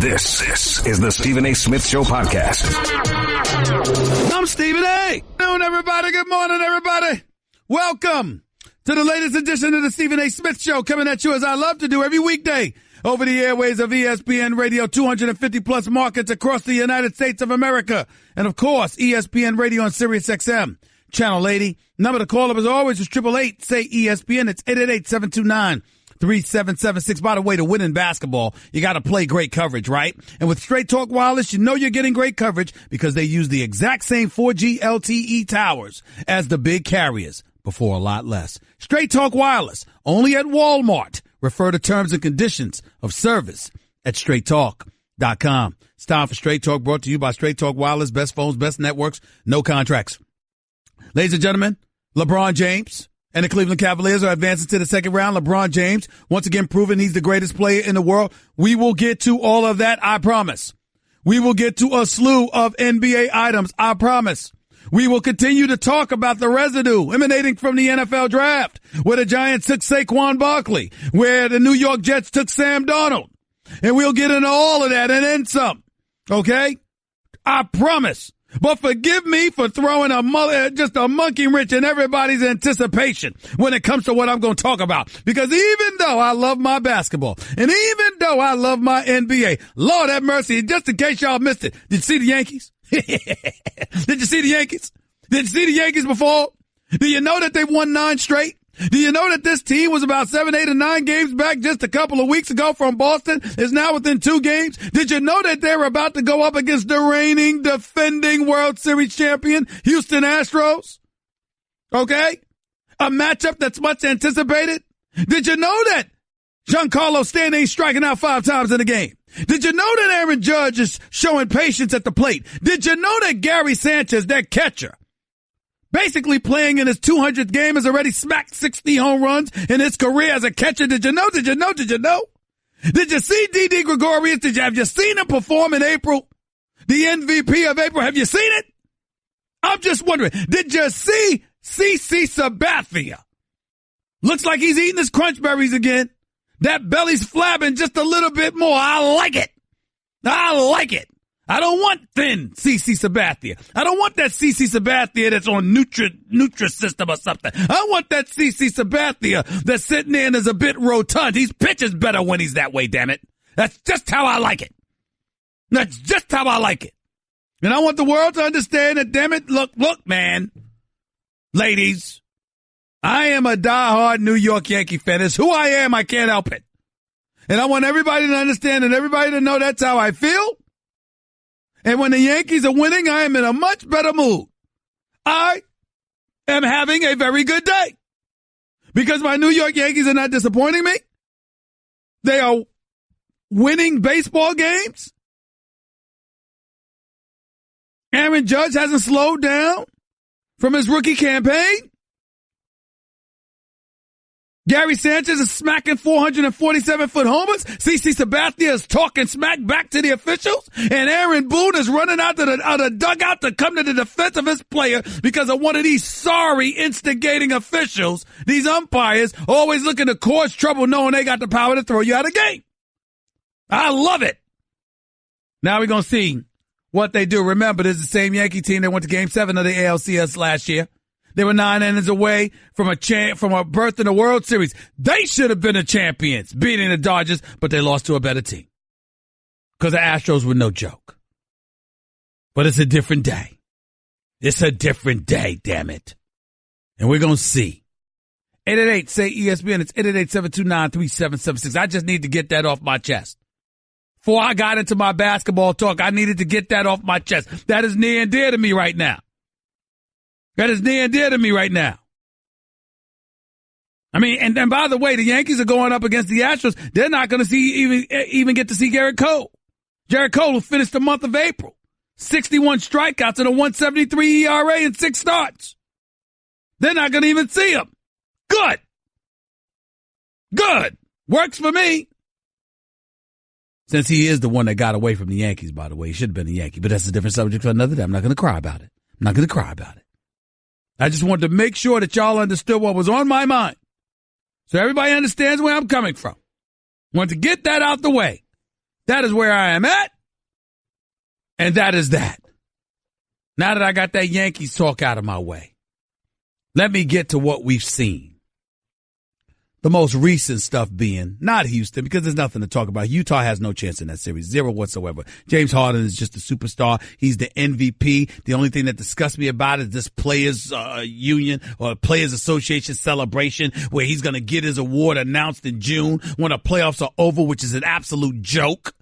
This is the Stephen A. Smith Show podcast. I'm Stephen A. Good afternoon, everybody. Good morning, everybody. Welcome to the latest edition of the Stephen A. Smith Show, coming at you as I love to do every weekday over the airways of ESPN Radio, 250 plus markets across the United States of America. And of course, ESPN Radio on Sirius XM, Channel 80. Number to call up as always is 888 say ESPN. It's 888-729-3776. By the way, to win in basketball, you got to play great coverage, right? And with Straight Talk Wireless, you know you're getting great coverage because they use the exact same 4G LTE towers as the big carriers, but for a lot less. Straight Talk Wireless, only at Walmart. Refer to terms and conditions of service at straighttalk.com. It's time for Straight Talk, brought to you by Straight Talk Wireless. Best phones, best networks, no contracts. Ladies and gentlemen, LeBron James and the Cleveland Cavaliers are advancing to the second round. LeBron James, once again, proving he's the greatest player in the world. We will get to all of that, I promise. We will get to a slew of NBA items, I promise. We will continue to talk about the residue emanating from the NFL draft, where the Giants took Saquon Barkley, where the New York Jets took Sam Darnold. And we'll get into all of that and then some, okay? I promise. But forgive me for throwing just a monkey wrench in everybody's anticipation when it comes to what I'm going to talk about. Because even though I love my basketball, and even though I love my NBA, Lord have mercy, just in case y'all missed it, did you see the Yankees? Did you see the Yankees? Did you see the Yankees before? Do you know that they've won 9 straight? Do you know that this team was about 7, 8, and 9 games back just a couple of weeks ago from Boston? Is now within 2 games. Did you know that they're about to go up against the reigning, defending World Series champion, Houston Astros? Okay? A matchup that's much anticipated. Did you know that Giancarlo Stanton ain't striking out 5 times in a game? Did you know that Aaron Judge is showing patience at the plate? Did you know that Gary Sanchez, their catcher, basically playing in his 200th game, has already smacked 60 home runs in his career as a catcher? Did you know? Did you know? Did you know? Did you see Didi Gregorius? Have you seen him perform in April? The MVP of April. Have you seen it? I'm just wondering. Did you see CC Sabathia? Looks like he's eating his crunch berries again. That belly's flabbing just a little bit more. I like it. I like it. I don't want thin CC Sabathia. I don't want that CC Sabathia that's on Nutrisystem or something. I want that CC Sabathia that's sitting there and is a bit rotund. He pitches better when he's that way, damn it. That's just how I like it. That's just how I like it. And I want the world to understand that, damn it, look, man, ladies, I am a diehard New York Yankee fan. It's who I am. I can't help it. And I want everybody to understand and everybody to know that's how I feel. And when the Yankees are winning, I am in a much better mood. I am having a very good day because my New York Yankees are not disappointing me. They are winning baseball games. Aaron Judge hasn't slowed down from his rookie campaign. Gary Sanchez is smacking 447-foot homers. CC Sabathia is talking smack back to the officials. And Aaron Boone is running out of the dugout to come to the defense of his player because of one of these sorry instigating officials. These umpires always looking to cause trouble knowing they got the power to throw you out of the game. I love it. Now we're going to see what they do. Remember, this is the same Yankee team that went to Game 7 of the ALCS last year. They were 9 innings away from a berth in the World Series. They should have been the champions, beating the Dodgers, but they lost to a better team because the Astros were no joke. But it's a different day. It's a different day, damn it. And we're going to see. 888 say ESPN. It's 888-729-3776. I just need to get that off my chest. Before I got into my basketball talk, I needed to get that off my chest. That is near and dear to me right now. That is near and dear to me right now. I mean, and by the way, the Yankees are going up against the Astros. They're not going to even get to see Garrett Cole. Garrett Cole, who finished the month of April, 61 strikeouts and a 1.73 ERA in 6 starts. They're not going to even see him. Good. Works for me. Since he is the one that got away from the Yankees, by the way. He should have been a Yankee, but that's a different subject for another day. I'm not going to cry about it. I just wanted to make sure that y'all understood what was on my mind. So everybody understands where I'm coming from. Want to get that out the way. That is where I am at. And that is that. Now that I got that Yankees talk out of my way, let me get to what we've seen. The most recent stuff being not Houston, because there's nothing to talk about. Utah has no chance in that series, zero whatsoever. James Harden is just a superstar. He's the MVP. The only thing that disgusts me about it is this players union or players association celebration where he's going to get his award announced in June when the playoffs are over, which is an absolute joke.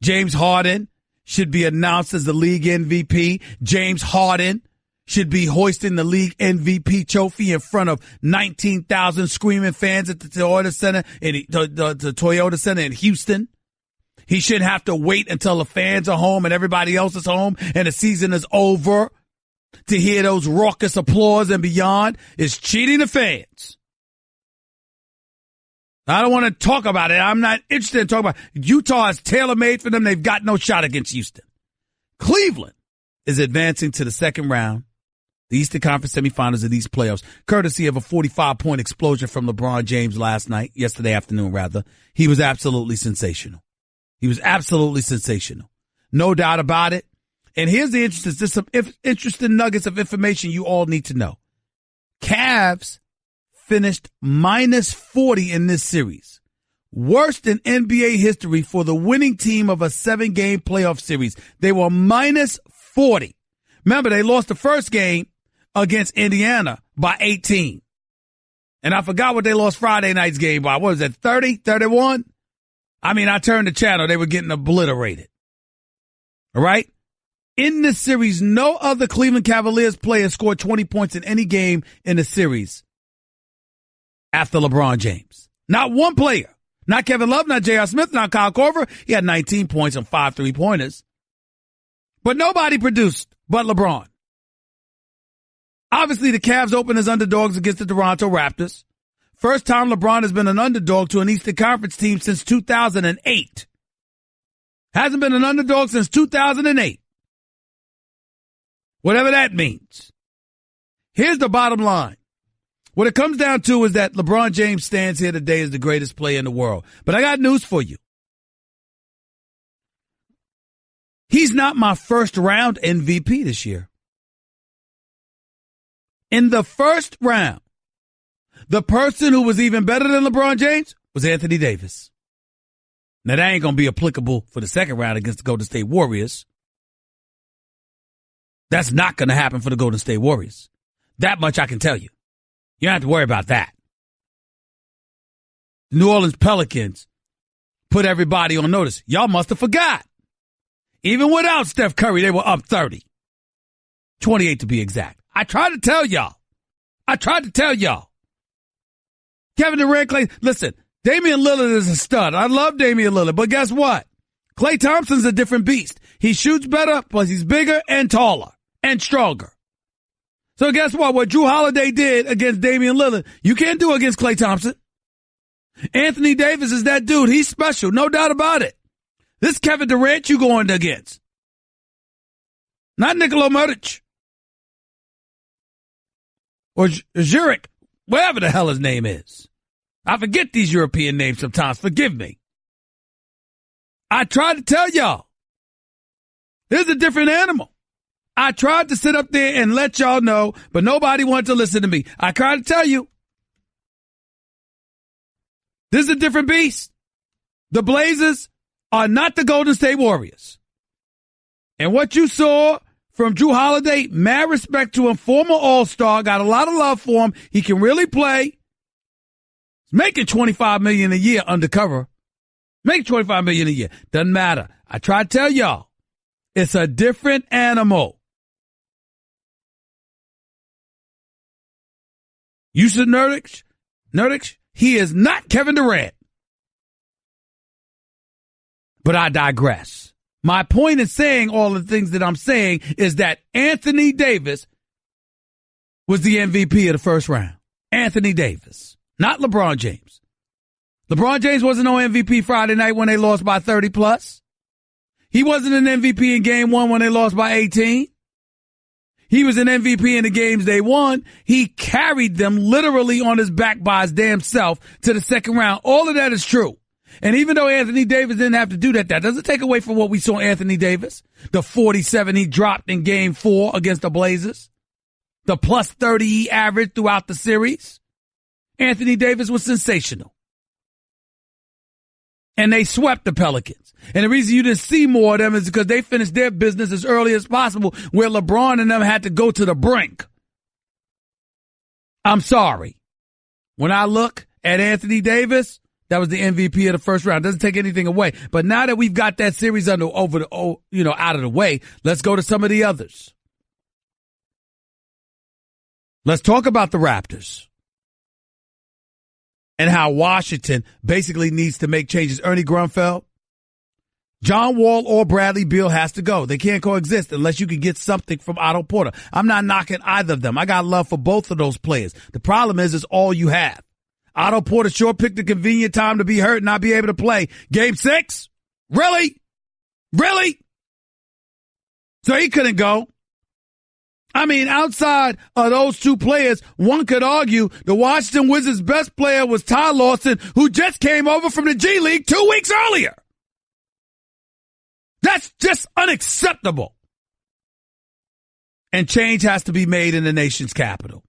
James Harden should be announced as the league MVP. James Harden should be hoisting the league MVP trophy in front of 19,000 screaming fans at the Toyota Center the Toyota Center in Houston. He shouldn't have to wait until the fans are home and everybody else is home and the season is over to hear those raucous applause and beyond. It's cheating the fans. I don't want to talk about it. I'm not interested in talking about it. Utah is tailor-made for them. They've got no shot against Houston. Cleveland is advancing to the second round, the Eastern Conference semifinals of these playoffs, courtesy of a 45-point explosion from LeBron James yesterday afternoon. He was absolutely sensational. No doubt about it. And here's the there's some interesting nuggets of information you all need to know. Cavs finished minus 40 in this series. Worst in NBA history for the winning team of a 7-game playoff series. They were minus 40. Remember, they lost the first game against Indiana by 18. And I forgot what they lost Friday night's game by. What was it, 30, 31? I mean, I turned the channel. They were getting obliterated. All right? In this series, no other Cleveland Cavaliers player scored 20 points in any game in the series after LeBron James. Not one player. Not Kevin Love, not J.R. Smith, not Kyle Korver. He had 19 points and 5 3-pointers. But nobody produced but LeBron. Obviously, the Cavs opened as underdogs against the Toronto Raptors. First time LeBron has been an underdog to an Eastern Conference team since 2008. Hasn't been an underdog since 2008. Whatever that means. Here's the bottom line. What it comes down to is that LeBron James stands here today as the greatest player in the world. But I got news for you. He's not my first round MVP this year. In the first round, the person who was even better than LeBron James was Anthony Davis. Now, that ain't going to be applicable for the second round against the Golden State Warriors. That's not going to happen for the Golden State Warriors. That much I can tell you. You don't have to worry about that. The New Orleans Pelicans put everybody on notice. Y'all must have forgot. Even without Steph Curry, they were up 30. 28 to be exact. I tried to tell y'all. Kevin Durant, Klay. Listen, Damian Lillard is a stud. I love Damian Lillard, but guess what? Klay Thompson's a different beast. He shoots better, plus he's bigger and taller and stronger. So guess what? What Jrue Holiday did against Damian Lillard, you can't do against Klay Thompson. Anthony Davis is that dude. He's special, no doubt about it. This Kevin Durant you going against. Not Nikola Mirotic. Or Zurich, whatever the hell his name is. I forget these European names sometimes. Forgive me. I tried to tell y'all. This is a different animal. I tried to sit up there and let y'all know, but nobody wanted to listen to me. I tried to tell you. This is a different beast. The Blazers are not the Golden State Warriors. And what you saw from Jrue Holiday, mad respect to him, former All-Star, got a lot of love for him. He can really play. He's making $25 million a year undercover. Make $25 million a year. Doesn't matter. I tried to tell y'all. It's a different animal. Yusuf Nurkic, he is not Kevin Durant. But I digress. My point in saying all the things that I'm saying is that Anthony Davis was the MVP of the first round. Anthony Davis, not LeBron James. LeBron James wasn't no MVP Friday night when they lost by 30 plus. He wasn't an MVP in game 1 when they lost by 18. He was an MVP in the games they won. He carried them literally on his back by his damn self to the second round. All of that is true. And even though Anthony Davis didn't have to do that, that doesn't take away from what we saw Anthony Davis. The 47 he dropped in game 4 against the Blazers. The plus 30 he averaged throughout the series. Anthony Davis was sensational. And they swept the Pelicans. And the reason you didn't see more of them is because they finished their business as early as possible, where LeBron and them had to go to the brink. I'm sorry. When I look at Anthony Davis, that was the MVP of the first round. Doesn't take anything away. But now that we've got that series out of the way, let's go to some of the others. Let's talk about the Raptors and how Washington basically needs to make changes. Ernie Grunfeld, John Wall or Bradley Beal has to go. They can't coexist unless you can get something from Otto Porter. I'm not knocking either of them. I got love for both of those players. The problem is it's all you have. Otto Porter sure picked a convenient time to be hurt and not be able to play. Game 6? Really? Really? So he couldn't go. I mean, outside of those two players, one could argue the Washington Wizards' best player was Ty Lawson, who just came over from the G League 2 weeks earlier. That's just unacceptable. And change has to be made in the nation's capital.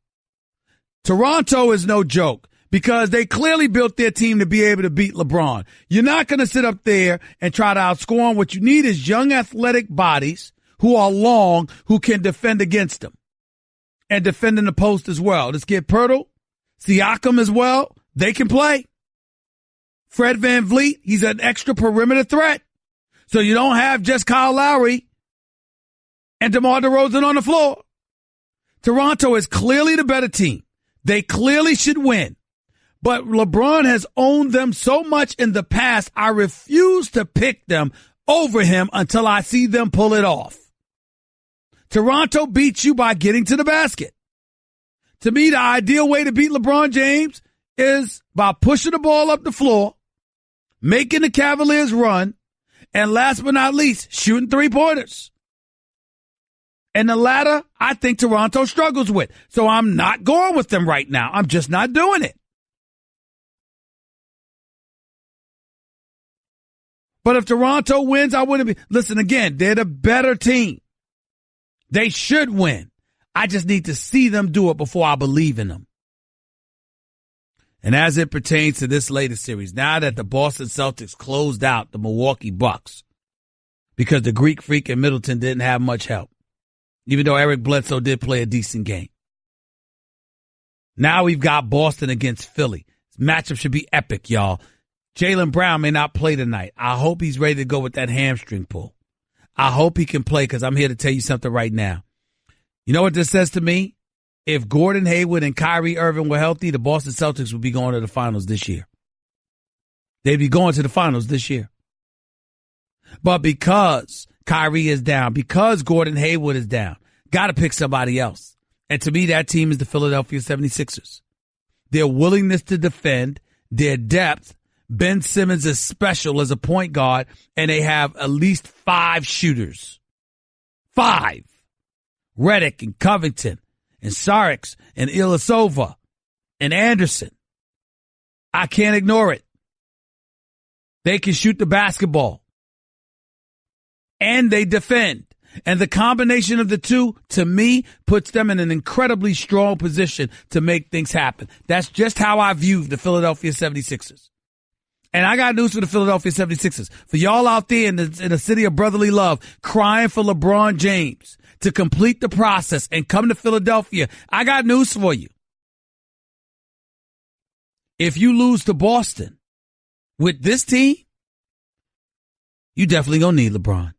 Toronto is no joke because they clearly built their team to be able to beat LeBron. You're not going to sit up there and try to outscore him. What you need is young athletic bodies who are long, who can defend against them and defend in the post as well. Let's get Pirtle, Siakam as well. They can play. Fred VanVleet, he's an extra perimeter threat. So you don't have just Kyle Lowry and DeMar DeRozan on the floor. Toronto is clearly the better team. They clearly should win. But LeBron has owned them so much in the past, I refuse to pick them over him until I see them pull it off. Toronto beats you by getting to the basket. To me, the ideal way to beat LeBron James is by pushing the ball up the floor, making the Cavaliers run, and last but not least, shooting three-pointers. And the latter, I think Toronto struggles with. So I'm not going with them right now. I'm just not doing it. But if Toronto wins, I wouldn't be. Listen, again, they're the better team. They should win. I just need to see them do it before I believe in them. And as it pertains to this latest series, now that the Boston Celtics closed out the Milwaukee Bucks because the Greek Freak in Middleton didn't have much help, even though Eric Bledsoe did play a decent game. Now we've got Boston against Philly. This matchup should be epic, y'all. Jaylen Brown may not play tonight. I hope he's ready to go with that hamstring pull. I hope he can play because I'm here to tell you something right now. You know what this says to me? If Gordon Hayward and Kyrie Irving were healthy, the Boston Celtics would be going to the finals this year. They'd be going to the finals this year. But because Kyrie is down, because Gordon Hayward is down, got to pick somebody else. And to me, that team is the Philadelphia 76ers. Their willingness to defend, their depth. Ben Simmons is special as a point guard, and they have at least 5 shooters. 5. Redick and Covington and Saric and Ilyasova and Anderson. I can't ignore it. They can shoot the basketball. And they defend. And the combination of the two, to me, puts them in an incredibly strong position to make things happen. That's just how I view the Philadelphia 76ers. And I got news for the Philadelphia 76ers. For y'all out there in the city of brotherly love, crying for LeBron James to complete the process and come to Philadelphia, I got news for you. If you lose to Boston with this team, you definitely gonna need LeBron.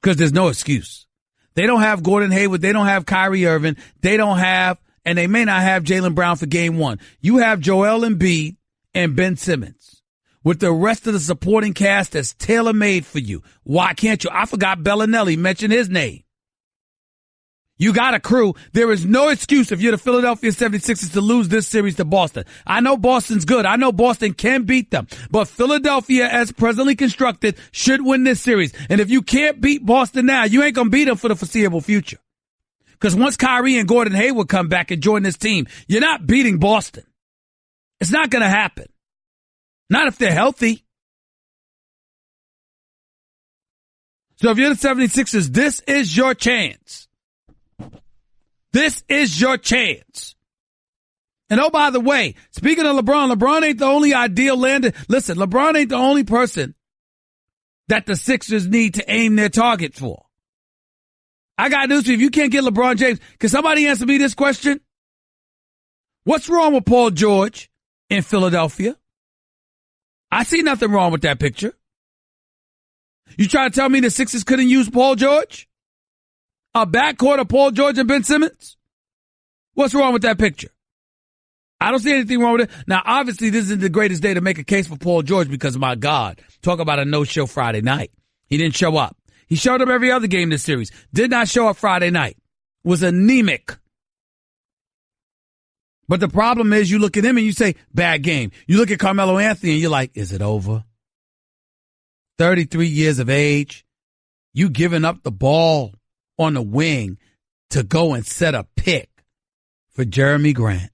Because there's no excuse. They don't have Gordon Hayward. They don't have Kyrie Irving. They don't have, and they may not have Jaylen Brown for game 1. You have Joel Embiid and Ben Simmons with the rest of the supporting cast that's tailor-made for you. Why can't you? I forgot Bellinelli, mentioned his name. You got a crew. There is no excuse if you're the Philadelphia 76ers to lose this series to Boston. I know Boston's good. I know Boston can beat them. But Philadelphia, as presently constructed, should win this series. And if you can't beat Boston now, you ain't going to beat them for the foreseeable future. Because once Kyrie and Gordon Hayward come back and join this team, you're not beating Boston. It's not going to happen. Not if they're healthy. So if you're the 76ers, this is your chance. This is your chance. And oh, by the way, speaking of LeBron, LeBron ain't the only ideal lander. Listen, LeBron ain't the only person that the Sixers need to aim their target for. I got news for you. If you can't get LeBron James, can somebody answer me this question? What's wrong with Paul George in Philadelphia? I see nothing wrong with that picture. You try to tell me the Sixers couldn't use Paul George? A backcourt of Paul George and Ben Simmons? What's wrong with that picture? I don't see anything wrong with it. Now, obviously, this isn't the greatest day to make a case for Paul George because, my God, talk about a no-show Friday night. He didn't show up. He showed up every other game this series. Did not show up Friday night. Was anemic. But the problem is you look at him and you say, bad game. You look at Carmelo Anthony and you're like, is it over? 33 years of age. You giving up the ball on the wing to go and set a pick for Jeremy Grant.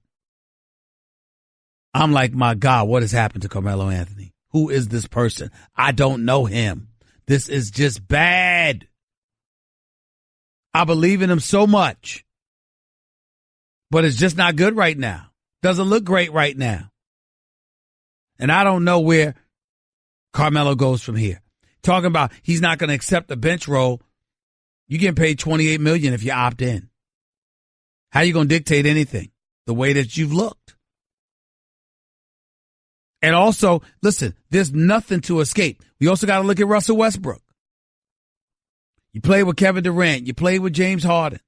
I'm like, my God, what has happened to Carmelo Anthony? Who is this person? I don't know him. This is just bad. I believe in him so much. But it's just not good right now. Doesn't look great right now. And I don't know where Carmelo goes from here. Talking about he's not going to accept the bench role. You getting paid $28 million if you opt in. How you going to dictate anything? The way that you've looked. And also, listen, there's nothing to escape. We also got to look at Russell Westbrook. You played with Kevin Durant. You played with James Harden.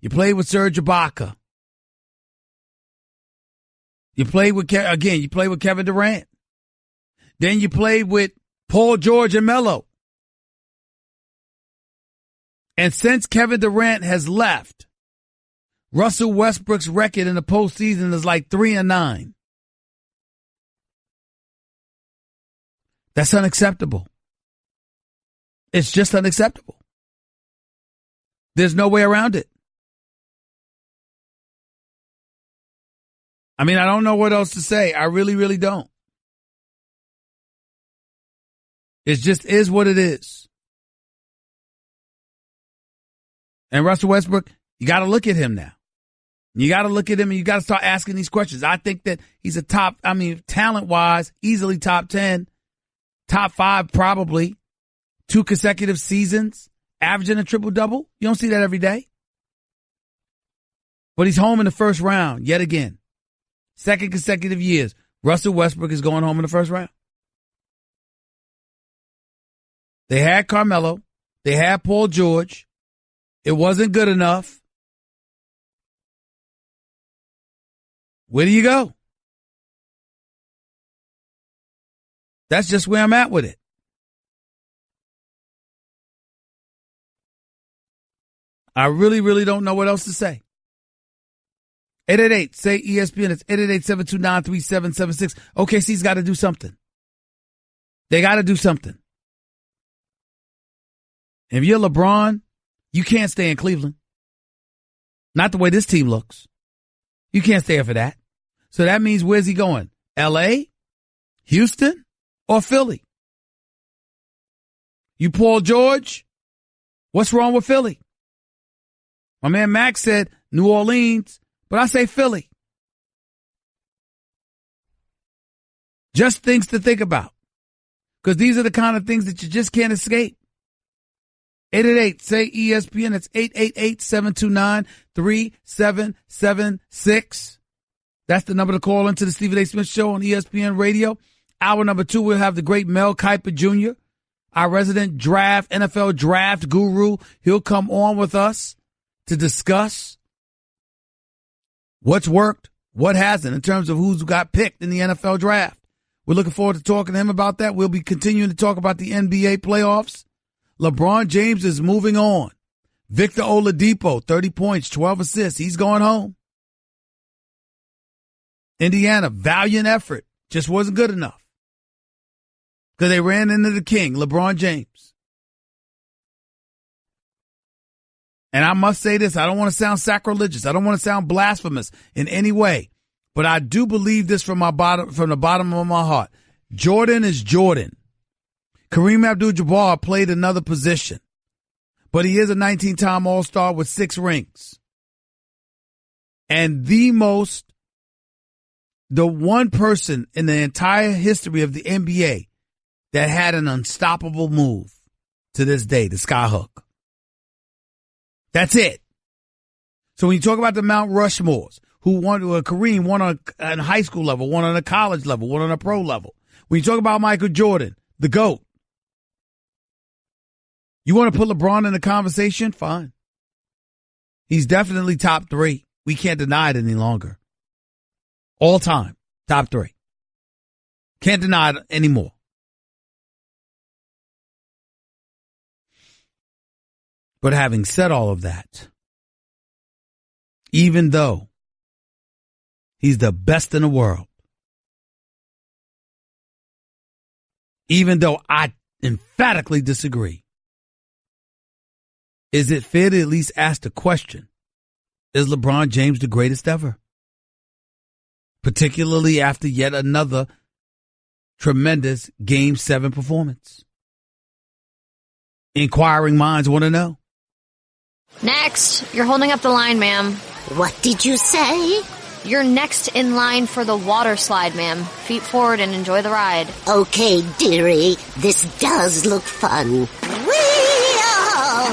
You played with Serge Ibaka. You played with, you played with Kevin Durant. Then you played with Paul George and Melo. And since Kevin Durant has left, Russell Westbrook's record in the postseason is like 3-9. That's unacceptable. It's just unacceptable. There's no way around it. I mean, I don't know what else to say. I really, really don't. It just is what it is. And Russell Westbrook, you got to look at him now. You got to look at him and you got to start asking these questions. I think that he's a top, talent-wise, easily top 10, top 5 probably, 2 consecutive seasons, averaging a triple-double. You don't see that every day. But he's home in the first round yet again. 2nd consecutive years, Russell Westbrook is going home in the first round. They had Carmelo. They had Paul George. It wasn't good enough. Where do you go? That's just where I'm at with it. I really, really don't know what else to say. 888, say ESPN. It's 888-729-3776. OKC's got to do something. They got to do something. If you're LeBron, you can't stay in Cleveland. Not the way this team looks. You can't stay here for that. So that means where's he going? L.A., Houston, or Philly? You Paul George, what's wrong with Philly? My man Max said New Orleans, but I say Philly. Just things to think about. Because these are the kind of things that you just can't escape. 888, say ESPN. It's 888-729-3776. That's the number to call into the Stephen A. Smith Show on ESPN Radio. Hour number 2, we'll have the great Mel Kiper Jr., our resident NFL draft guru. He'll come on with us to discuss what's worked, what hasn't, in terms of who's got picked in the NFL draft. We're looking forward to talking to him about that. We'll be continuing to talk about the NBA playoffs. LeBron James is moving on. Victor Oladipo, 30 points, 12 assists. He's going home. Indiana, valiant effort. Just wasn't good enough. Because they ran into the king, LeBron James. And I must say this, I don't want to sound sacrilegious. I don't want to sound blasphemous in any way. But I do believe this from the bottom of my heart. Jordan is Jordan. Kareem Abdul-Jabbar played another position, but he is a 19-time All-Star with 6 rings. And the one person in the entire history of the NBA that had an unstoppable move to this day, the skyhook. That's it. So when you talk about the Mount Rushmores, who won, Kareem won on a high school level, won on a college level, won on a pro level. When you talk about Michael Jordan, the GOAT, you want to put LeBron in the conversation? Fine. He's definitely top 3. We can't deny it any longer. All time, top 3. Can't deny it anymore. But having said all of that, even though he's the best in the world, even though I emphatically disagree, is it fair to at least ask the question, is LeBron James the greatest ever? Particularly after yet another tremendous Game 7 performance. Inquiring minds want to know. Next. You're holding up the line, ma'am. What did you say? You're next in line for the water slide, ma'am. Feet forward and enjoy the ride. Okay, dearie. This does look fun.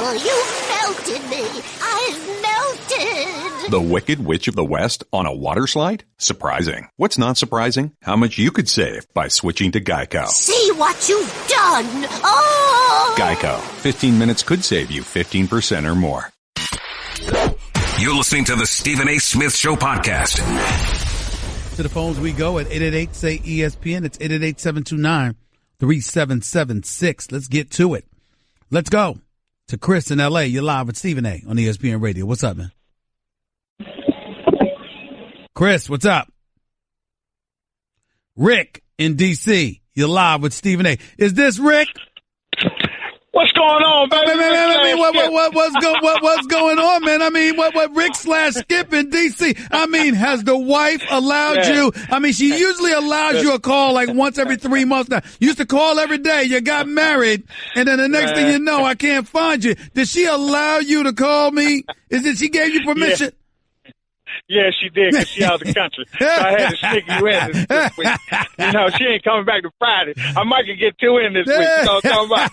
You melted me. I've melted. The Wicked Witch of the West on a water slide? Surprising. What's not surprising? How much you could save by switching to Geico. See what you've done. Oh! Geico. 15 minutes could save you 15% or more. You're listening to the Stephen A. Smith Show podcast. To the phones we go at 888-SAY-ESPN. It's 888-729-3776. Let's get to it. Let's go to Chris in L.A. You're live with Stephen A. on ESPN Radio. What's up, man? Chris, what's up? Rick in D.C. You're live with Stephen A. Is this Rick? What's going on, baby? What's going on, man? I mean, what Rick / Skip in D.C. I mean, has the wife allowed you? I mean, she usually allows you a call like once every 3 months now. You used to call every day. You got married, and then the next thing you know, I can't find you. Did she allow you to call me? Is it she gave you permission? Yeah, she did, because she out of the country. So I had to sneak you in this week. You know, she ain't coming back to Friday. I might could get 2 in this week. You know what I'm talking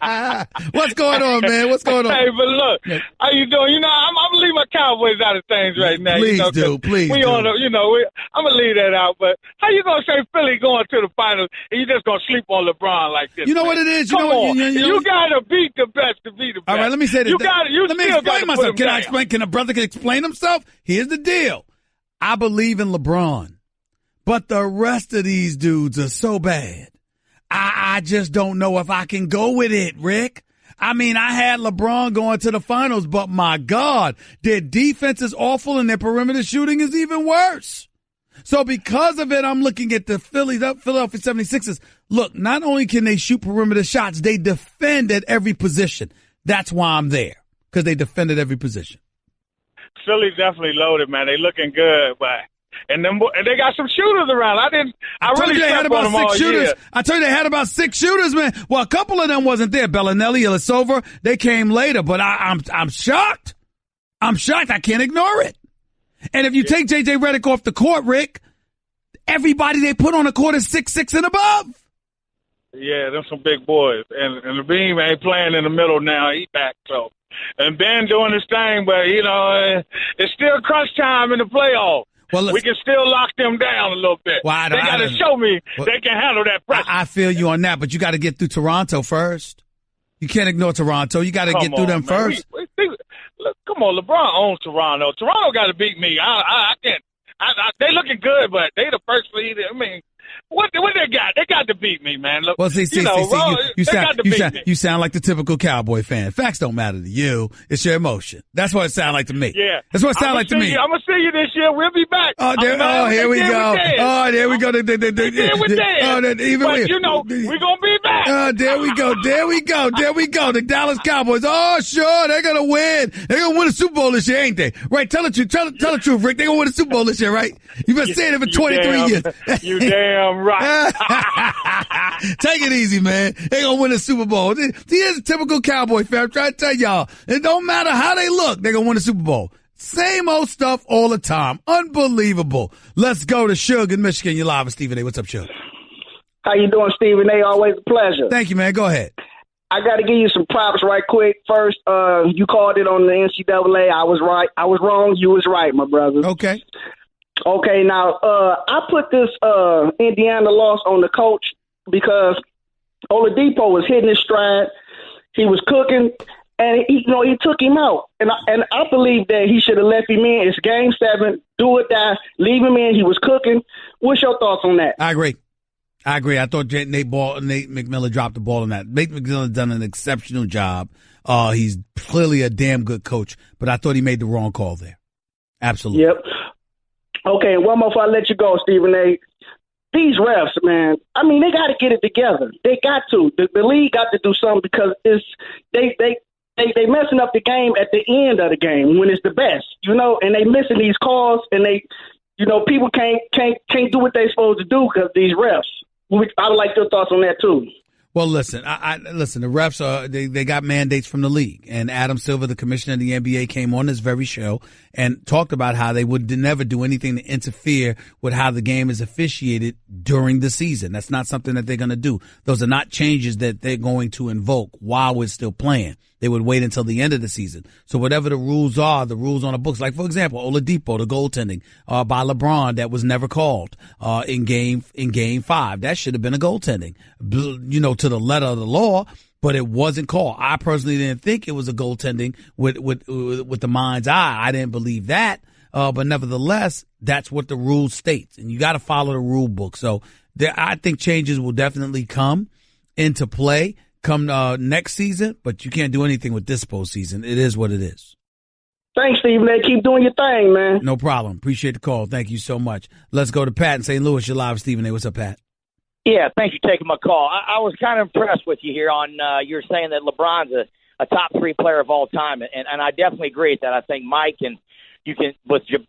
about? What's going on, man? What's going on? Hey, but look, how you doing? You know, I'm going to leave my Cowboys out of things right now. Please you know, do, please we do. On the, you know, I'm going to leave that out. But how you going to say Philly going to the finals and you just going to sleep on LeBron like this? You know man? what it is? Come on. You got to beat the best to be the best. All right, let me say this. Let me explain myself. Can I explain? Can a brother explain himself? Here's the deal. I believe in LeBron, but the rest of these dudes are so bad. I just don't know if I can go with it, Rick. I mean, I had LeBron going to the finals, but my God, their defense is awful and their perimeter shooting is even worse. So because of it, I'm looking at the Philadelphia 76ers. Look, not only can they shoot perimeter shots, they defend at every position. That's why I'm there, because they defend at every position. Philly's definitely loaded, man. They looking good, but and they got some shooters around. I really had about 6 shooters. Year. I told you they had about 6 shooters, man. Well, a couple of them wasn't there. Bellinelli, Ilyasova, they came later, but I'm shocked. I'm shocked. I can't ignore it. And if you take J.J. Redick off the court, Rick, everybody they put on the court is 6'6" and above. Yeah, them some big boys. And Levine ain't playing in the middle now. He back, so. And Ben doing his thing, but, you know, it's still crunch time in the playoffs. Well, we can still lock them down a little bit. Well, they got to show me they can handle that pressure. I feel you on that, but you got to get through Toronto first. You can't ignore Toronto. You got to get through them first. Look, come on, LeBron owns Toronto. Toronto got to beat me. I can't. They looking good, but they the first lead. I mean, what they got? They got to beat me, man. Look, well, you sound like the typical Cowboy fan. Facts don't matter to you. It's your emotion. That's what it sounds like to me. Yeah. That's what it sounds like to me. I'm going to see you this year. We'll be back. Here we go. Oh, there we go. But, you know, we're going to be back. There we go. The Dallas Cowboys. Oh, sure. They're going to win. They're going to win a Super Bowl this year, ain't they? Right. Tell the truth. Tell the truth, Rick. They're going to win a Super Bowl this year, right? You've been saying it for 23 years. You damn Right. Take it easy, man. They gonna win the Super Bowl. Here's a typical Cowboy fan. I'm trying to tell y'all, it don't matter how they look, they're gonna win the Super Bowl. Same old stuff all the time. Unbelievable. Let's go to Suge in Michigan. You're live with Stephen A. What's up, Suge? How you doing, Stephen A? Always a pleasure. Thank you, man. Go ahead. I got to give you some props right quick. First, you called it on the NCAA. I was right. I was wrong. You was right, my brother. Okay. Okay, now, I put this Indiana loss on the coach because Oladipo was hitting his stride. He was cooking, and he took him out. And I believe that he should have left him in. It's Game 7. Do or die. Leave him in. He was cooking. What's your thoughts on that? I agree. I thought Nate McMillan dropped the ball on that. Nate McMillan done an exceptional job. He's clearly a damn good coach, but I thought he made the wrong call there. Absolutely. Yep. Okay, and one more before I let you go, Stephen A. These refs, man, I mean, they got to get it together. They got to. The league got to do something because they messing up the game at the end of the game when it's the best, and they missing these calls, and they, people can't do what they supposed to do because these refs. I would like your thoughts on that too. Well, listen, listen. The refs they got mandates from the league, and Adam Silver, the commissioner of the NBA, came on this very show and talked about how they would never do anything to interfere with how the game is officiated during the season. That's not something that they're going to do. Those are not changes that they're going to invoke while we're still playing. They would wait until the end of the season. So whatever the rules are, the rules on the books, like for example, Oladipo, the goaltending by LeBron that was never called in game 5. That should have been a goaltending, to the letter of the law, but it wasn't called. I personally didn't think it was a goaltending with the mind's eye. I didn't believe that, but nevertheless, that's what the rule states, and you got to follow the rule book. So I think changes will definitely come into play come next season, but you can't do anything with this postseason. It is what it is. Thanks, Stephen A. Keep doing your thing, man. No problem. Appreciate the call. Thank you so much. Let's go to Pat in St. Louis. You're live, Stephen A. What's up, Pat? Yeah, thanks for taking my call. I was kind of impressed with you here on you're saying that LeBron's a top 3 player of all time, and I definitely agree with that. I think Mike and you can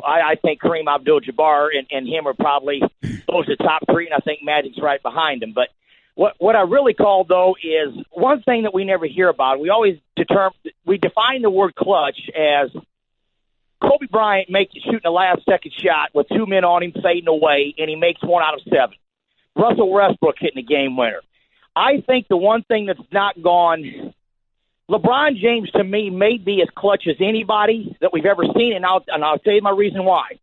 I think Kareem Abdul-Jabbar and him are probably those are top 3, and I think Magic's right behind him. But what I really call, though, is one thing that we never hear about. We always define the word clutch as Kobe Bryant shooting the last-second shot with 2 men on him fading away, and he makes 1 out of 7. Russell Westbrook hitting the game winner. I think the one thing that's not gone, LeBron James, to me, may be as clutch as anybody that we've ever seen, and I'll tell you my reason why.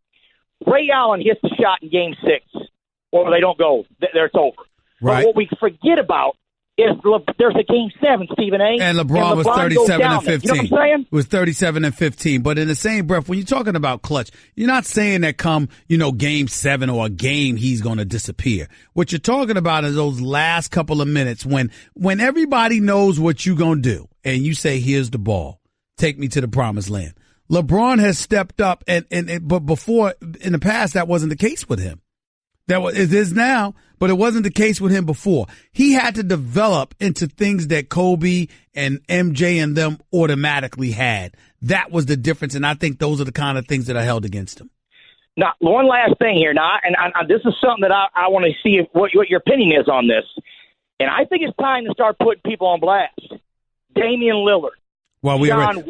Ray Allen hits the shot in Game 6, or they don't go. It's over. Right. But what we forget about is there's a Game 7, Stephen A. And LeBron was 37 and 15. You know what I'm saying? It was 37 and 15. But in the same breath, when you're talking about clutch, you're not saying that come, Game 7 or a game he's going to disappear. What you're talking about is those last couple of minutes when everybody knows what you're going to do and you say, here's the ball. Take me to the promised land. LeBron has stepped up but before in the past, that wasn't the case with him. It is now, but it wasn't the case with him before. He had to develop into things that Kobe and MJ and them automatically had. That was the difference, and I think those are the kind of things that are held against him. Now, one last thing here. Now, and this is something that I want to see what your opinion is on this. And I think it's time to start putting people on blast. Damian Lillard. Well, we already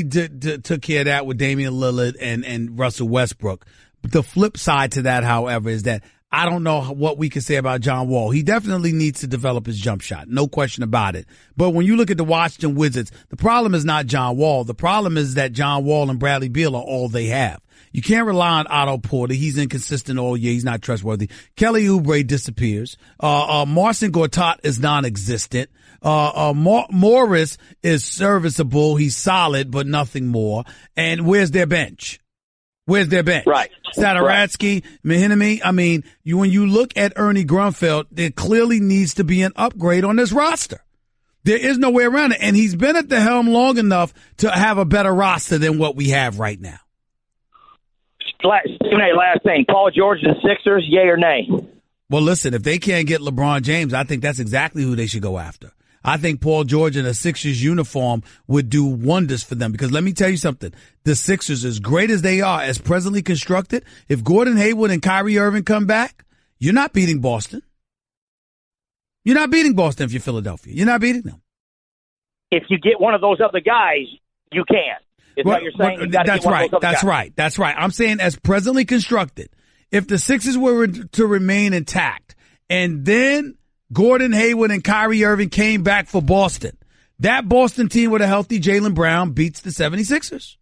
took care of that with Damian Lillard and Russell Westbrook. But the flip side to that, however, is that I don't know what we can say about John Wall. He definitely needs to develop his jump shot. No question about it. But when you look at the Washington Wizards, the problem is not John Wall. The problem is that John Wall and Bradley Beal are all they have. You can't rely on Otto Porter. He's inconsistent all year. He's not trustworthy. Kelly Oubre disappears. Marcin Gortat is non-existent. Morris is serviceable. He's solid, but nothing more. And where's their bench? Right. Satoransky, Mahinmi. I mean, when you look at Ernie Grunfeld, there clearly needs to be an upgrade on this roster. There is no way around it. And he's been at the helm long enough to have a better roster than what we have right now. Last thing. Paul George and the Sixers, yay or nay? Well, listen, if they can't get LeBron James, I think that's exactly who they should go after. I think Paul George in a Sixers uniform would do wonders for them, because let me tell you something. The Sixers, as great as they are, as presently constructed, if Gordon Hayward and Kyrie Irving come back, you're not beating Boston. You're not beating Boston if you're Philadelphia. You're not beating them. If you get one of those other guys, you can. Is what you're saying? You That's right. That's right. That's right. I'm saying as presently constructed, if the Sixers were to remain intact and then Gordon Hayward and Kyrie Irving came back for Boston, that Boston team with a healthy Jaylen Brown beats the 76ers.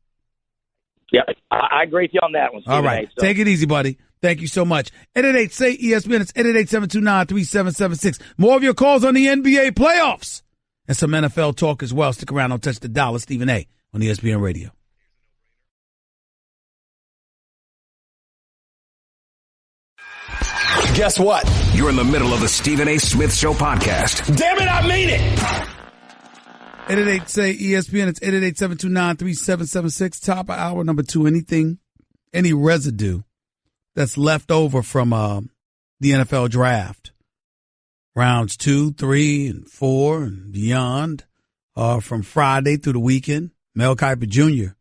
Yeah, I agree with you on that one. All right. Take it easy, buddy. Thank you so much. 888-SAY-ESPN. It's 888-729-3776. More of your calls on the NBA playoffs and some NFL talk as well. Stick around. Don't touch the dial. Stephen A. on ESPN Radio. Guess what? You're in the middle of the Stephen A. Smith Show podcast. Damn it, I mean it! 888-SAY-ESPN. It's 888-729-3776. Top of hour number 2. Any residue that's left over from the NFL draft, rounds 2, 3, and 4, and beyond, from Friday through the weekend. Mel Kiper Jr.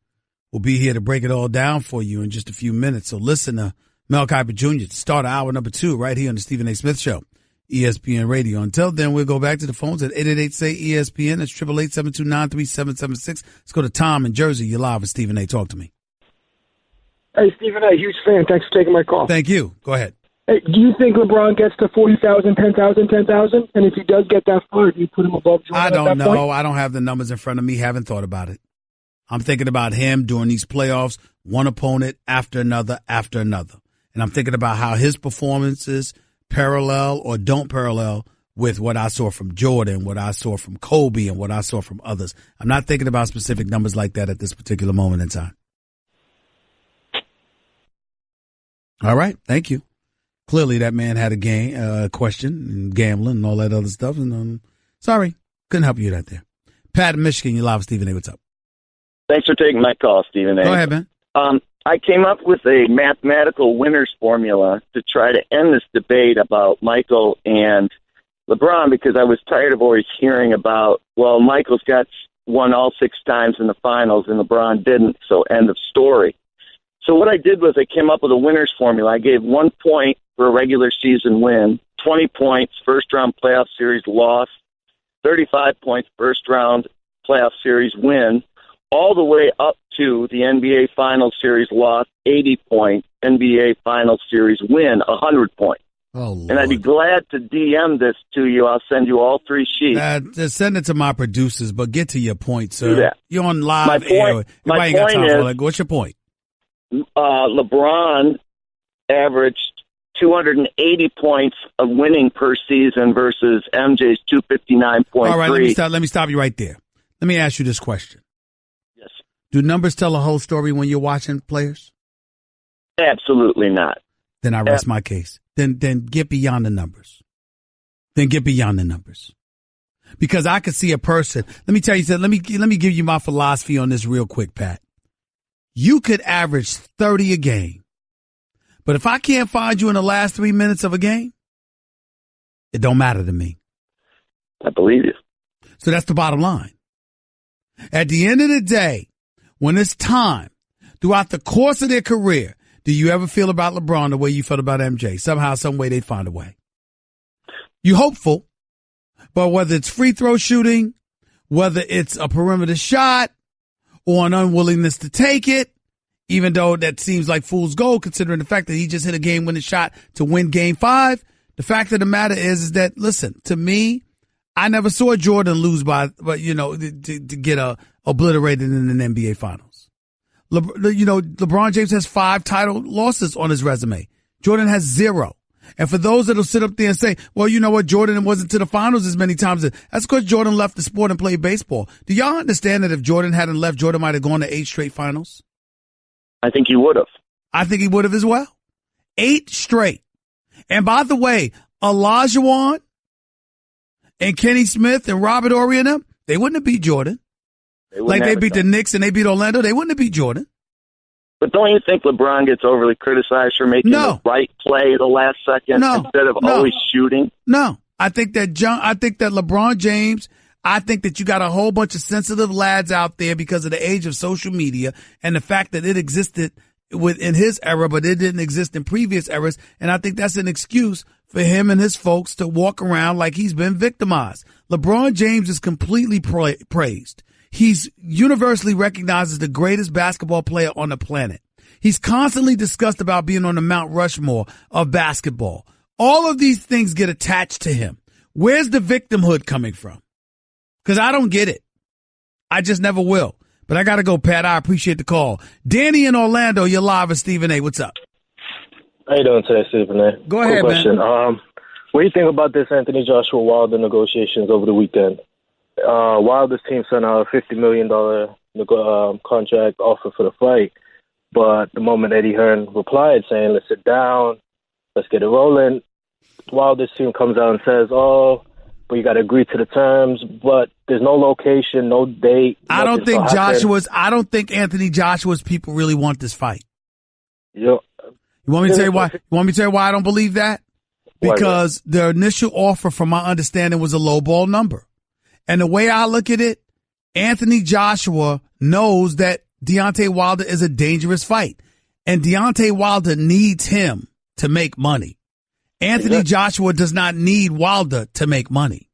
will be here to break it all down for you in just a few minutes. So listen to Mel Kiper Jr. to start hour number 2 right here on the Stephen A. Smith Show, ESPN Radio. Until then, we'll go back to the phones at 888-SAY-ESPN. That's 888-729-3776. Let's go to Tom in Jersey. You're live with Stephen A. Talk to me. Hey, Stephen A., huge fan. Thanks for taking my call. Thank you. Go ahead. Hey, do you think LeBron gets to 40,000, 10,000, 10,000? And if he does get that far, do you put him above Jordan? I don't at that know. point? I don't have the numbers in front of me. Haven't thought about it. I'm thinking about him during these playoffs, one opponent after another after another. And I'm thinking about how his performances parallel or don't parallel with what I saw from Jordan, what I saw from Kobe, and what I saw from others. I'm not thinking about specific numbers like that at this particular moment in time. All right. Thank you. Clearly that man had a question and gambling and all that other stuff. And sorry, couldn't help you out there. Pat in Michigan, you're live with Stephen A. What's up? Thanks for taking my call, Stephen A. Go ahead, man. I came up with a mathematical winner's formula to try to end this debate about Michael and LeBron, because I was tired of always hearing about, well, Michael's won all 6 times in the finals and LeBron didn't, so end of story. So what I did was I came up with a winner's formula. I gave 1 point for a regular season win, 20 points first-round playoff series loss, 35 points first-round playoff series win, all the way up to the NBA Finals Series loss, 80 points, NBA Finals Series win, 100 points. Oh, Lord. And I'd be glad to DM this to you. I'll send you all 3 sheets. Just send it to my producers, but get to your point, sir. Do that. You're on live my air. Point, Everybody my ain't got point time is, for that. What's your point? LeBron averaged 280 points of winning per season versus MJ's 259.3. All right, let me stop you right there. Let me ask you this question. Yes. Do numbers tell a whole story when you're watching players? Absolutely not. Then I rest my case. Then get beyond the numbers. Because I could see a person. Let me tell you something. Let me give you my philosophy on this real quick, Pat. You could average 30 a game. But if I can't find you in the last 3 minutes of a game, it don't matter to me. I believe you. So that's the bottom line. At the end of the day, when it's time, throughout the course of their career, do you ever feel about LeBron the way you felt about MJ? Somehow, some way, they find a way. You're hopeful, but whether it's free throw shooting, whether it's a perimeter shot, or an unwillingness to take it, even though that seems like fool's gold, considering the fact that he just hit a game-winning shot to win Game 5. The fact of the matter is that, listen, to me, I never saw Jordan lose to get obliterated in an NBA Finals. LeBron James has 5 title losses on his resume. Jordan has 0. And for those that'll sit up there and say, well, you know what, Jordan wasn't to the finals as many times. That's because Jordan left the sport and played baseball. Do y'all understand that if Jordan hadn't left, Jordan might have gone to 8 straight finals? I think he would have. I think he would have as well. 8 straight. And by the way, Olajuwon and Kenny Smith and Robert Horry and them, they wouldn't have beat Jordan. They beat the Knicks and they beat Orlando. They wouldn't have beat Jordan. But don't you think LeBron gets overly criticized for making the right play the last second instead of always shooting? No, I think that LeBron James I think that you got a whole bunch of sensitive lads out there because of the age of social media and the fact that it existed in his era, but it didn't exist in previous eras. And I think that's an excuse for him and his folks to walk around like he's been victimized. LeBron James is completely praised. He's universally recognized as the greatest basketball player on the planet. He's constantly discussed about being on the Mount Rushmore of basketball. All of these things get attached to him. Where's the victimhood coming from? Because I don't get it. I just never will. But I got to go, Pat. I appreciate the call. Danny in Orlando, you're live with Stephen A. What's up? How you doing today, Stephen A? Go ahead, question. man. What do you think about this Anthony Joshua Wilder negotiations over the weekend? Wilder's team sent out a $50 million contract offer for the fight. But the moment Eddie Hearn replied saying, let's sit down, let's get it rolling, Wilder's team comes out and says, but you got to agree to the terms, but there's no location, no date. I don't think Anthony Joshua's people really want this fight. You want me to tell you why? You want me to tell you why I don't believe that? Because the initial offer, from my understanding, was a lowball number. And the way I look at it, Anthony Joshua knows that Deontay Wilder is a dangerous fight. And Deontay Wilder needs him to make money. Anthony Joshua does not need Wilder to make money.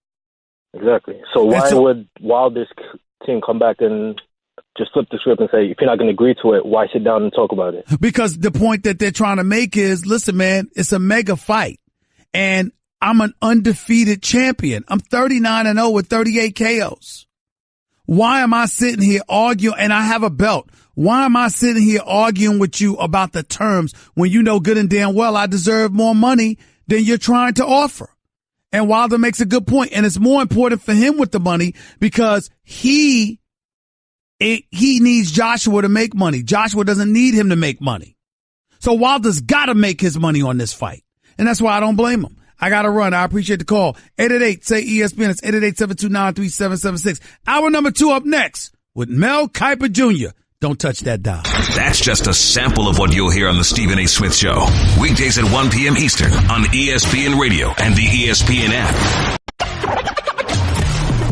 Exactly. So why would Wilder's team come back and just flip the script and say, if you're not going to agree to it, why sit down and talk about it? Because the point that they're trying to make is, listen, man, it's a mega fight. And I'm an undefeated champion. I'm 39-0 with 38 KOs. Why am I sitting here arguing? And I have a belt. Why am I sitting here arguing with you about the terms when you know good and damn well I deserve more money than you're trying to offer? And Wilder makes a good point. And it's more important for him with the money because he needs Joshua to make money. Joshua doesn't need him to make money. So Wilder's got to make his money on this fight. And that's why I don't blame him. I got to run. I appreciate the call. 888-SAY-ESPN. It's 888-729-3776. Hour number 2 up next with Mel Kiper Jr. Don't touch that dial. That's just a sample of what you'll hear on the Stephen A. Smith Show. Weekdays at 1 p.m. Eastern on ESPN Radio and the ESPN app.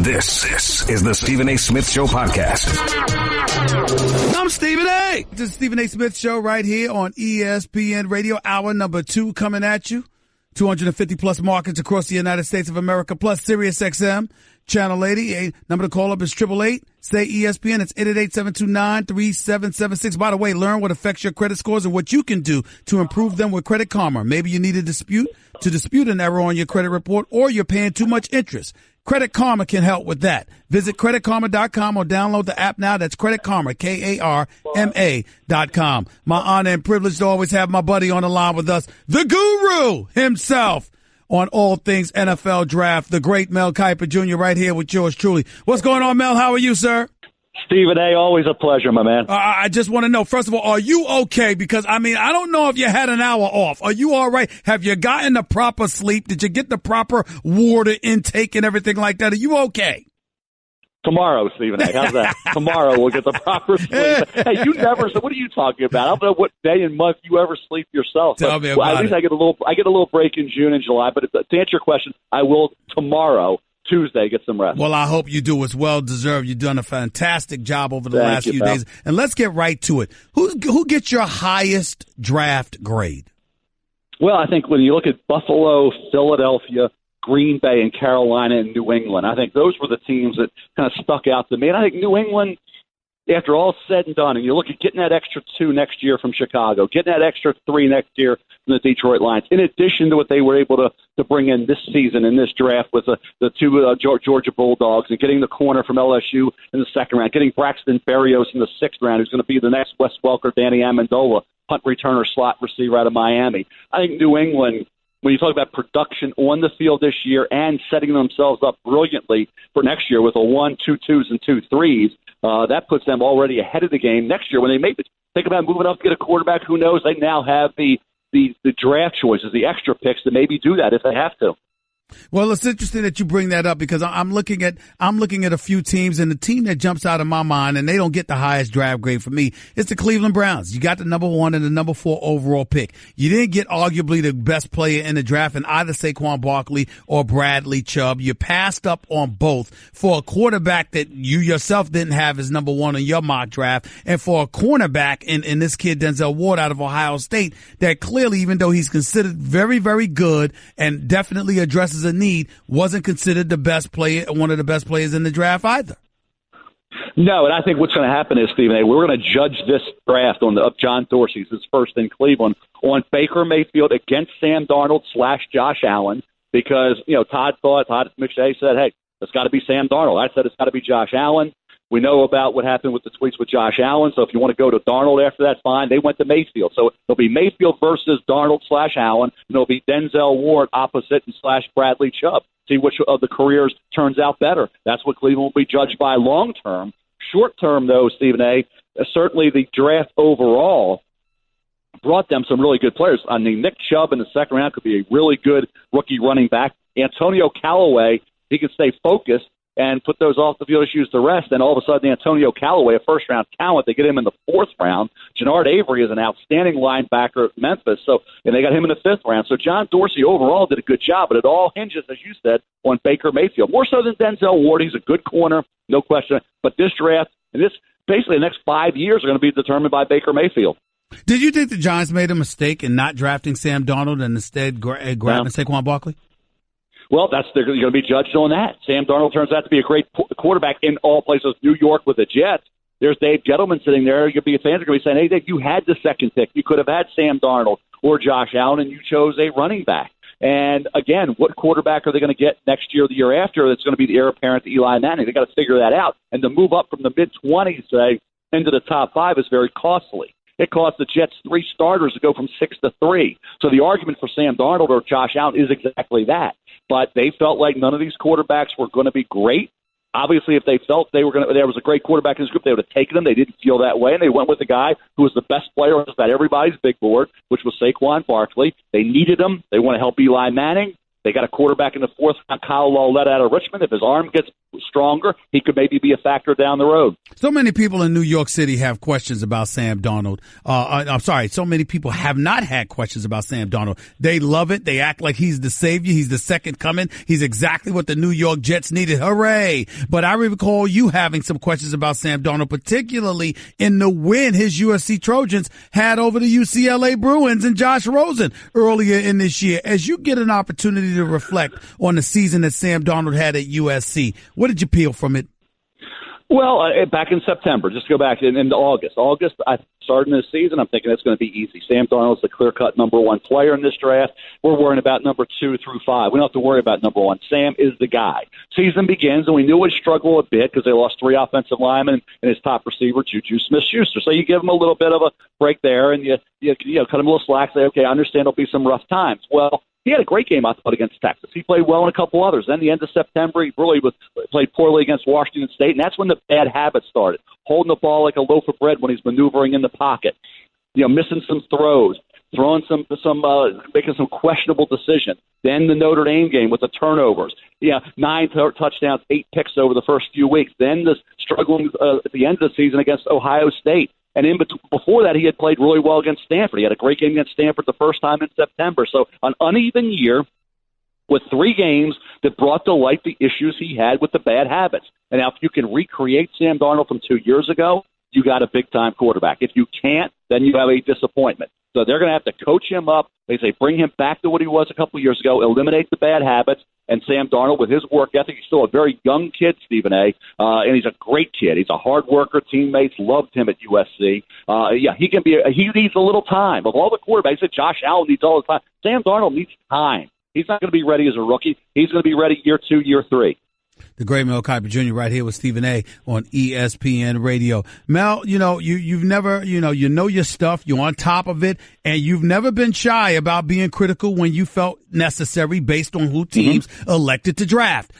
This is the Stephen A. Smith Show podcast. I'm Stephen A. This is Stephen A. Smith Show right here on ESPN Radio. Hour number 2 coming at you. 250 plus markets across the United States of America, plus Sirius XM, Channel 80. Number to call up is 888-SAY-ESPN. It's 888-729-3776. By the way, learn what affects your credit scores and what you can do to improve them with Credit Karma. Maybe you need to dispute an error on your credit report, or you're paying too much interest. Credit Karma can help with that. Visit creditkarma.com or download the app now. That's Credit Karma, KARMA.com. My honor and privilege to always have my buddy on the line with us, the guru himself on all things NFL draft, the great Mel Kiper Jr. right here with yours truly. What's going on, Mel? How are you, sir? Stephen A., always a pleasure, my man. I just want to know, first of all, are you okay? Because, I don't know if you had an hour off. Are you all right? Have you gotten the proper sleep? Did you get the proper water intake and everything like that? Are you okay? Tomorrow, Stephen A., how's that? Tomorrow we'll get the proper sleep. Hey, you never, so what are you talking about? I don't know what day and month you ever sleep yourself. Tell me about at least it. I get a little break in June and July, but to answer your question, I will tomorrow, Tuesday, get some rest. Well, I hope you do. It's well deserved. You've done a fantastic job over the last few days. And let's get right to it. Who gets your highest draft grade? Well, I think when you look at Buffalo, Philadelphia, Green Bay, and Carolina, and New England, I think those were the teams that kind of stuck out to me. And I think New England, after all said and done, and you look at getting that extra 2 next year from Chicago, getting that extra 3 next year from the Detroit Lions, in addition to what they were able to bring in this season in this draft with the 2 Georgia Bulldogs, and getting the corner from LSU in the 2nd round, getting Braxton Berrios in the 6th round, who's going to be the next Wes Welker, Danny Amendola, punt returner, slot receiver out of Miami. I think New England, when you talk about production on the field this year and setting themselves up brilliantly for next year with a 1, 2 2s, and 2 3s, that puts them already ahead of the game next year. When they think about moving up to get a quarterback, who knows? They now have the draft choices, the extra picks to maybe do that if they have to. Well, it's interesting that you bring that up because I'm looking at a few teams, and the team that jumps out of my mind, and they don't get the highest draft grade for me, it's the Cleveland Browns. You got the number 1 and the number 4 overall pick. You didn't get arguably the best player in the draft in either Saquon Barkley or Bradley Chubb. You passed up on both for a quarterback that you yourself didn't have as number 1 in your mock draft, and for a cornerback in this kid Denzel Ward out of Ohio State that clearly, even though he's considered very, very good and definitely addresses a need, wasn't considered the best player, one of the best players in the draft either. No, and I think what's going to happen is, Stephen A., we're going to judge this draft of John Dorsey's, his first in Cleveland, on Baker Mayfield against Sam Darnold / Josh Allen, because, Todd McShay said, hey, it's got to be Sam Darnold. I said it's got to be Josh Allen. We know about what happened with the tweets with Josh Allen, so if you want to go to Darnold after that, fine. They went to Mayfield. So it'll be Mayfield versus Darnold / Allen, and it'll be Denzel Ward opposite and / Bradley Chubb. See which of the careers turns out better. That's what Cleveland will be judged by long term. Short term, though, Stephen A., certainly the draft overall brought them some really good players. I mean, Nick Chubb in the second round could be a really good rookie running back. Antonio Callaway, he can stay focused and put those off the field issues to rest. And all of a sudden, Antonio Callaway, a first-round talent, they get him in the 4th round. Jannard Avery is an outstanding linebacker at Memphis, and they got him in the 5th round. So John Dorsey overall did a good job, but it all hinges, as you said, on Baker Mayfield. More so than Denzel Ward. He's a good corner, no question. But this draft, and this basically the next 5 years are going to be determined by Baker Mayfield. Did you think the Giants made a mistake in not drafting Sam Darnold and instead grabbing Saquon Barkley? Well, they're going to be judged on that. Sam Darnold turns out to be a great quarterback in all places. New York with the Jets. There's Dave Gettleman sitting there. Fans are going to be saying, hey, Dave, you had the second pick. You could have had Sam Darnold or Josh Allen, and you chose a running back. And, again, what quarterback are they going to get next year or the year after that's going to be the heir apparent to Eli Manning? They've got to figure that out. And to move up from the mid-20s, say, into the top 5 is very costly. It cost the Jets 3 starters to go from 6 to 3. So the argument for Sam Darnold or Josh Allen is exactly that. But they felt like none of these quarterbacks were going to be great. Obviously, if they felt there was a great quarterback in this group, they would have taken him. They didn't feel that way, and they went with the guy who was the best player on just about everybody's big board, which was Saquon Barkley. They needed him. They want to help Eli Manning. They got a quarterback in the 4th round, Kyle Lauletta out of Richmond. If his arm gets stronger, he could maybe be a factor down the road. So many people in New York City have questions about Sam Darnold. So many people have not had questions about Sam Darnold. They love it. They act like he's the savior. He's the second coming. He's exactly what the New York Jets needed. Hooray. But I recall you having some questions about Sam Darnold, particularly in the win his USC Trojans had over the UCLA Bruins and Josh Rosen earlier in this year. As you get an opportunity to reflect on the season that Sam Darnold had at USC, what did you peel from it? Well, back in September, just to go back into August. I started this season, I'm thinking it's going to be easy. Sam Darnold's the clear-cut number 1 player in this draft. We're worrying about number 2 through 5. We don't have to worry about number 1. Sam is the guy. Season begins, and we knew we'd struggle a bit because they lost 3 offensive linemen and his top receiver, Juju Smith-Schuster. So you give him a little bit of a break there, and you cut him a little slack, say, okay, I understand there'll be some rough times. Well, he had a great game, I thought, against Texas. He played well in a couple others. Then the end of September, he really played poorly against Washington State, and that's when the bad habits started. Holding the ball like a loaf of bread when he's maneuvering in the pocket, missing some throws, making some questionable decisions. Then the Notre Dame game with the turnovers. 9 touchdowns, 8 picks over the first few weeks. Then the struggling at the end of the season against Ohio State. And before that, he had played really well against Stanford. He had a great game against Stanford the first time in September. So an uneven year with 3 games that brought to light the issues he had with the bad habits. And now if you can recreate Sam Darnold from 2 years ago, you got a big-time quarterback. If you can't, then you have a disappointment. So they're going to have to coach him up. They say bring him back to what he was a couple of years ago, eliminate the bad habits. And Sam Darnold, with his work ethic, he's still a very young kid, Stephen A., and he's a great kid. He's a hard worker. Teammates loved him at USC. He needs a little time. Of all the quarterbacks, said Josh Allen needs all the time. Sam Darnold needs time. He's not going to be ready as a rookie. He's going to be ready year 2, year 3. The great Mel Kiper Jr. right here with Stephen A. on ESPN Radio. Mel, you've never, you know your stuff. You're on top of it, and you've never been shy about being critical when you felt necessary based on who teams elected to draft.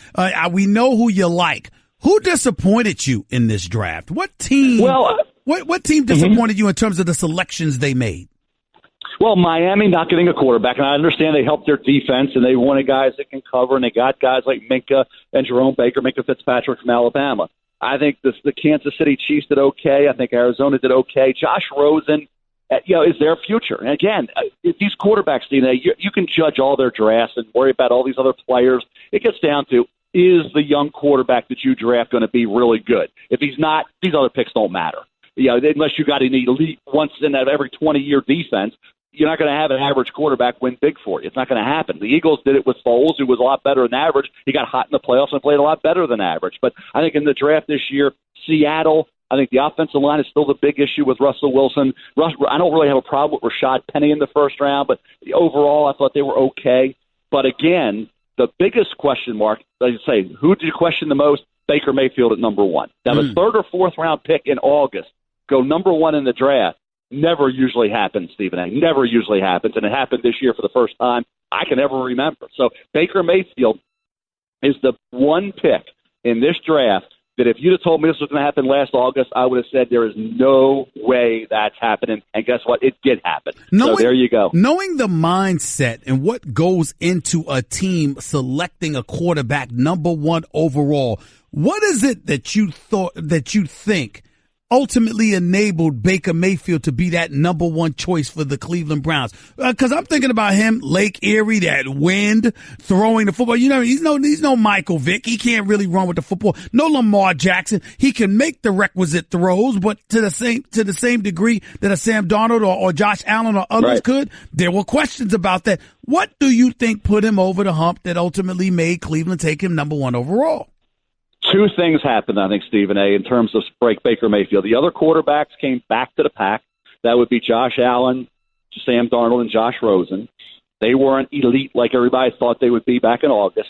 We know who you like. Who disappointed you in this draft? What team? What team disappointed you in terms of the selections they made? Well, Miami not getting a quarterback, and I understand they helped their defense, and they wanted guys that can cover, and they got guys like Minka and Jerome Baker, Minka Fitzpatrick from Alabama. I think the Kansas City Chiefs did okay. I think Arizona did okay. Josh Rosen, is their future. And again, these quarterbacks, you can judge all their drafts and worry about all these other players. It gets down to, is the young quarterback that you draft going to be really good? If he's not, these other picks don't matter. Unless you got an elite once in every 20-year defense, you're not going to have an average quarterback win big for you. It's not going to happen. The Eagles did it with Foles, who was a lot better than average. He got hot in the playoffs and played a lot better than average. But I think in the draft this year, Seattle, I think the offensive line is still the big issue with Russell Wilson. I don't really have a problem with Rashad Penny in the first round, but overall I thought they were okay. But again, the biggest question mark, like I say, who did you question the most? Baker Mayfield at number one. Now, the third or fourth round pick in August, go number one in the draft, never usually happens, Stephen A. Never usually happens, and it happened this year for the first time I can ever remember. So Baker Mayfield is the one pick in this draft that if you'd have told me this was going to happen last August, I would have said there is no way that's happening. And guess what? It did happen. So there you go. Knowing the mindset and what goes into a team selecting a quarterback number one overall, what is it that you think ultimately enabled Baker Mayfield to be that number one choice for the Cleveland Browns? Because I'm thinking about him, Lake Erie, that wind, throwing the football. He's no Michael Vick. He can't really run with the football. No Lamar Jackson. He can make the requisite throws, but to the same degree that a Sam Darnold or Josh Allen or others could. There were questions about that. What do you think put him over the hump that ultimately made Cleveland take him number one overall? Two things happened, I think, Stephen A., in terms of Baker Mayfield. The other quarterbacks came back to the pack. That would be Josh Allen, Sam Darnold, and Josh Rosen. They weren't elite like everybody thought they would be back in August.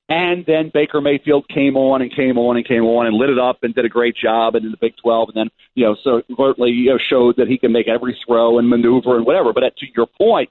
And then Baker Mayfield came on and lit it up and did a great job and in the Big 12, and then, so overtly, showed that he can make every throw and maneuver and whatever. But to your point,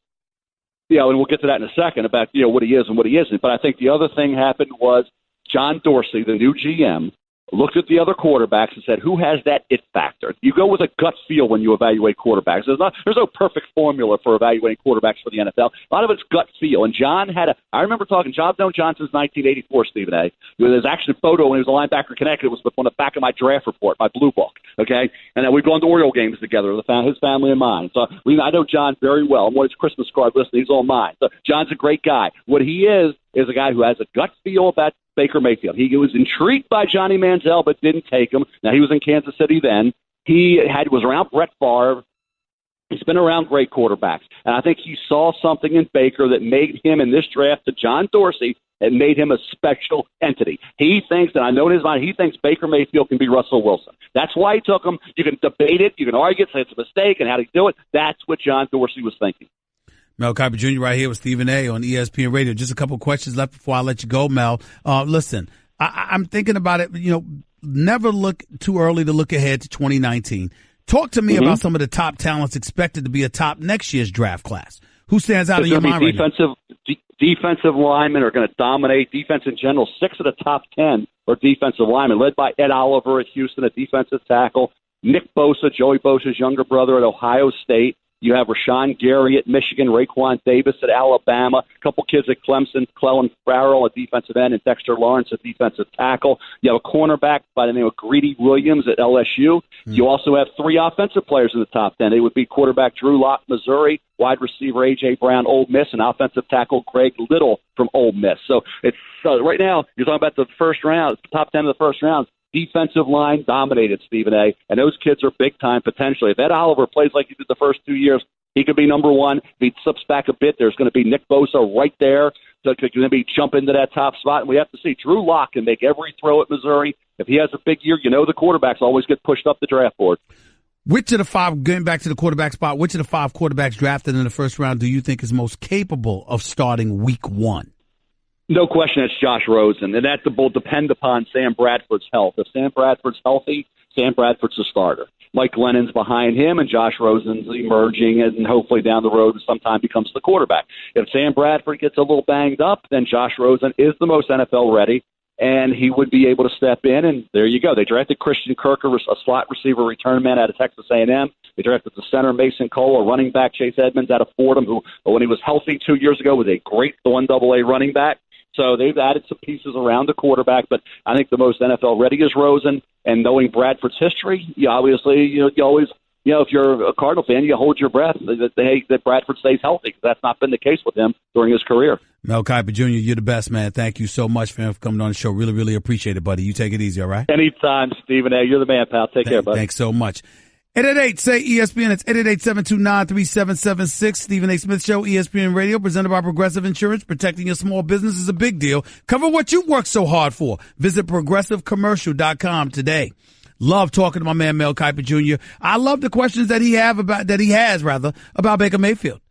and we'll get to that in a second about, what he is and what he isn't. But I think the other thing happened was John Dorsey, the new GM, looked at the other quarterbacks and said, who has that it factor? You go with a gut feel when you evaluate quarterbacks. There's no perfect formula for evaluating quarterbacks for the NFL. A lot of it's gut feel. And John I remember talking, I've known John since 1984, Stephen A. There's actually a photo when he was a linebacker connected. It was on the back of my draft report, my blue book, okay? And then we've gone to Oriole games together, his family and mine. So I know John very well. I'm on his Christmas card list, and he's on mine. So John's a great guy. What he is a guy who has a gut feel about Baker Mayfield. He was intrigued by Johnny Manziel, but didn't take him. Now, he was in Kansas City then. He was around Brett Favre. He's been around great quarterbacks. And I think he saw something in Baker that made him, in this draft, to John Dorsey, and made him a special entity. He thinks, and I know in his mind, he thinks Baker Mayfield can be Russell Wilson. That's why he took him. You can debate it. You can argue it, say it's a mistake, and how did he do it. That's what John Dorsey was thinking. Mel Kiper Jr. right here with Stephen A. on ESPN Radio. Just a couple questions left before I let you go, Mel. Listen, I'm thinking about it, never look too early to look ahead to 2019. Talk to me about some of the top talents expected to be atop next year's draft class. Who stands out in your mind right now? Defensive linemen are going to dominate. Defense in general, 6 of the top 10 are defensive linemen, led by Ed Oliver at Houston, a defensive tackle. Nick Bosa, Joey Bosa's younger brother at Ohio State. You have Rashawn Gary at Michigan, Raekwon Davis at Alabama, a couple kids at Clemson, Clellan Farrell at defensive end, and Dexter Lawrence at defensive tackle. You have a cornerback by the name of Greedy Williams at LSU. You also have 3 offensive players in the top 10. They would be quarterback Drew Lock, Missouri, wide receiver A.J. Brown, Ole Miss, and offensive tackle Greg Little from Ole Miss. So it's right now, you're talking about the first round, top 10 of the first round. Defensive line dominated, Stephen A., and those kids are big-time potentially. If Ed Oliver plays like he did the first 2 years, he could be number one. If he slips back a bit, there's going to be Nick Bosa right there. So he's going to be jump into that top spot, and we have to see. Drew Lock can make every throw at Missouri. If he has a big year, the quarterbacks always get pushed up the draft board. Which of the 5, getting back to the quarterback spot, which of the 5 quarterbacks drafted in the first round do you think is most capable of starting week 1? No question, it's Josh Rosen, and that will depend upon Sam Bradford's health. If Sam Bradford's healthy, Sam Bradford's a starter. Mike Lennon's behind him, and Josh Rosen's emerging, and hopefully down the road sometime becomes the quarterback. If Sam Bradford gets a little banged up, then Josh Rosen is the most NFL ready. and he would be able to step in, and there you go. They drafted Christian Kirk, a slot receiver return man out of Texas A&M. They drafted the center Mason Cole, a running back Chase Edmonds out of Fordham, who, when he was healthy 2 years ago, was a great 1AA running back. So they've added some pieces around the quarterback, but I think the most NFL ready is Rosen. And knowing Bradford's history, you obviously, you always, if you're a Cardinal fan, you hold your breath that Bradford stays healthy. That's not been the case with him during his career. Mel Kiper Jr., you're the best, man. Thank you so much for coming on the show. Really, really appreciate it, buddy. You take it easy, all right? Anytime, Stephen A. You're the man, pal. Take care, buddy. Thanks so much. 888-SAY-ESPN. It's 888-729-3776. Stephen A. Smith Show, ESPN Radio, presented by Progressive Insurance. Protecting your small business is a big deal. Cover what you worked so hard for. Visit ProgressiveCommercial.com today. Love talking to my man Mel Kiper Jr. I love the questions that he has about Baker Mayfield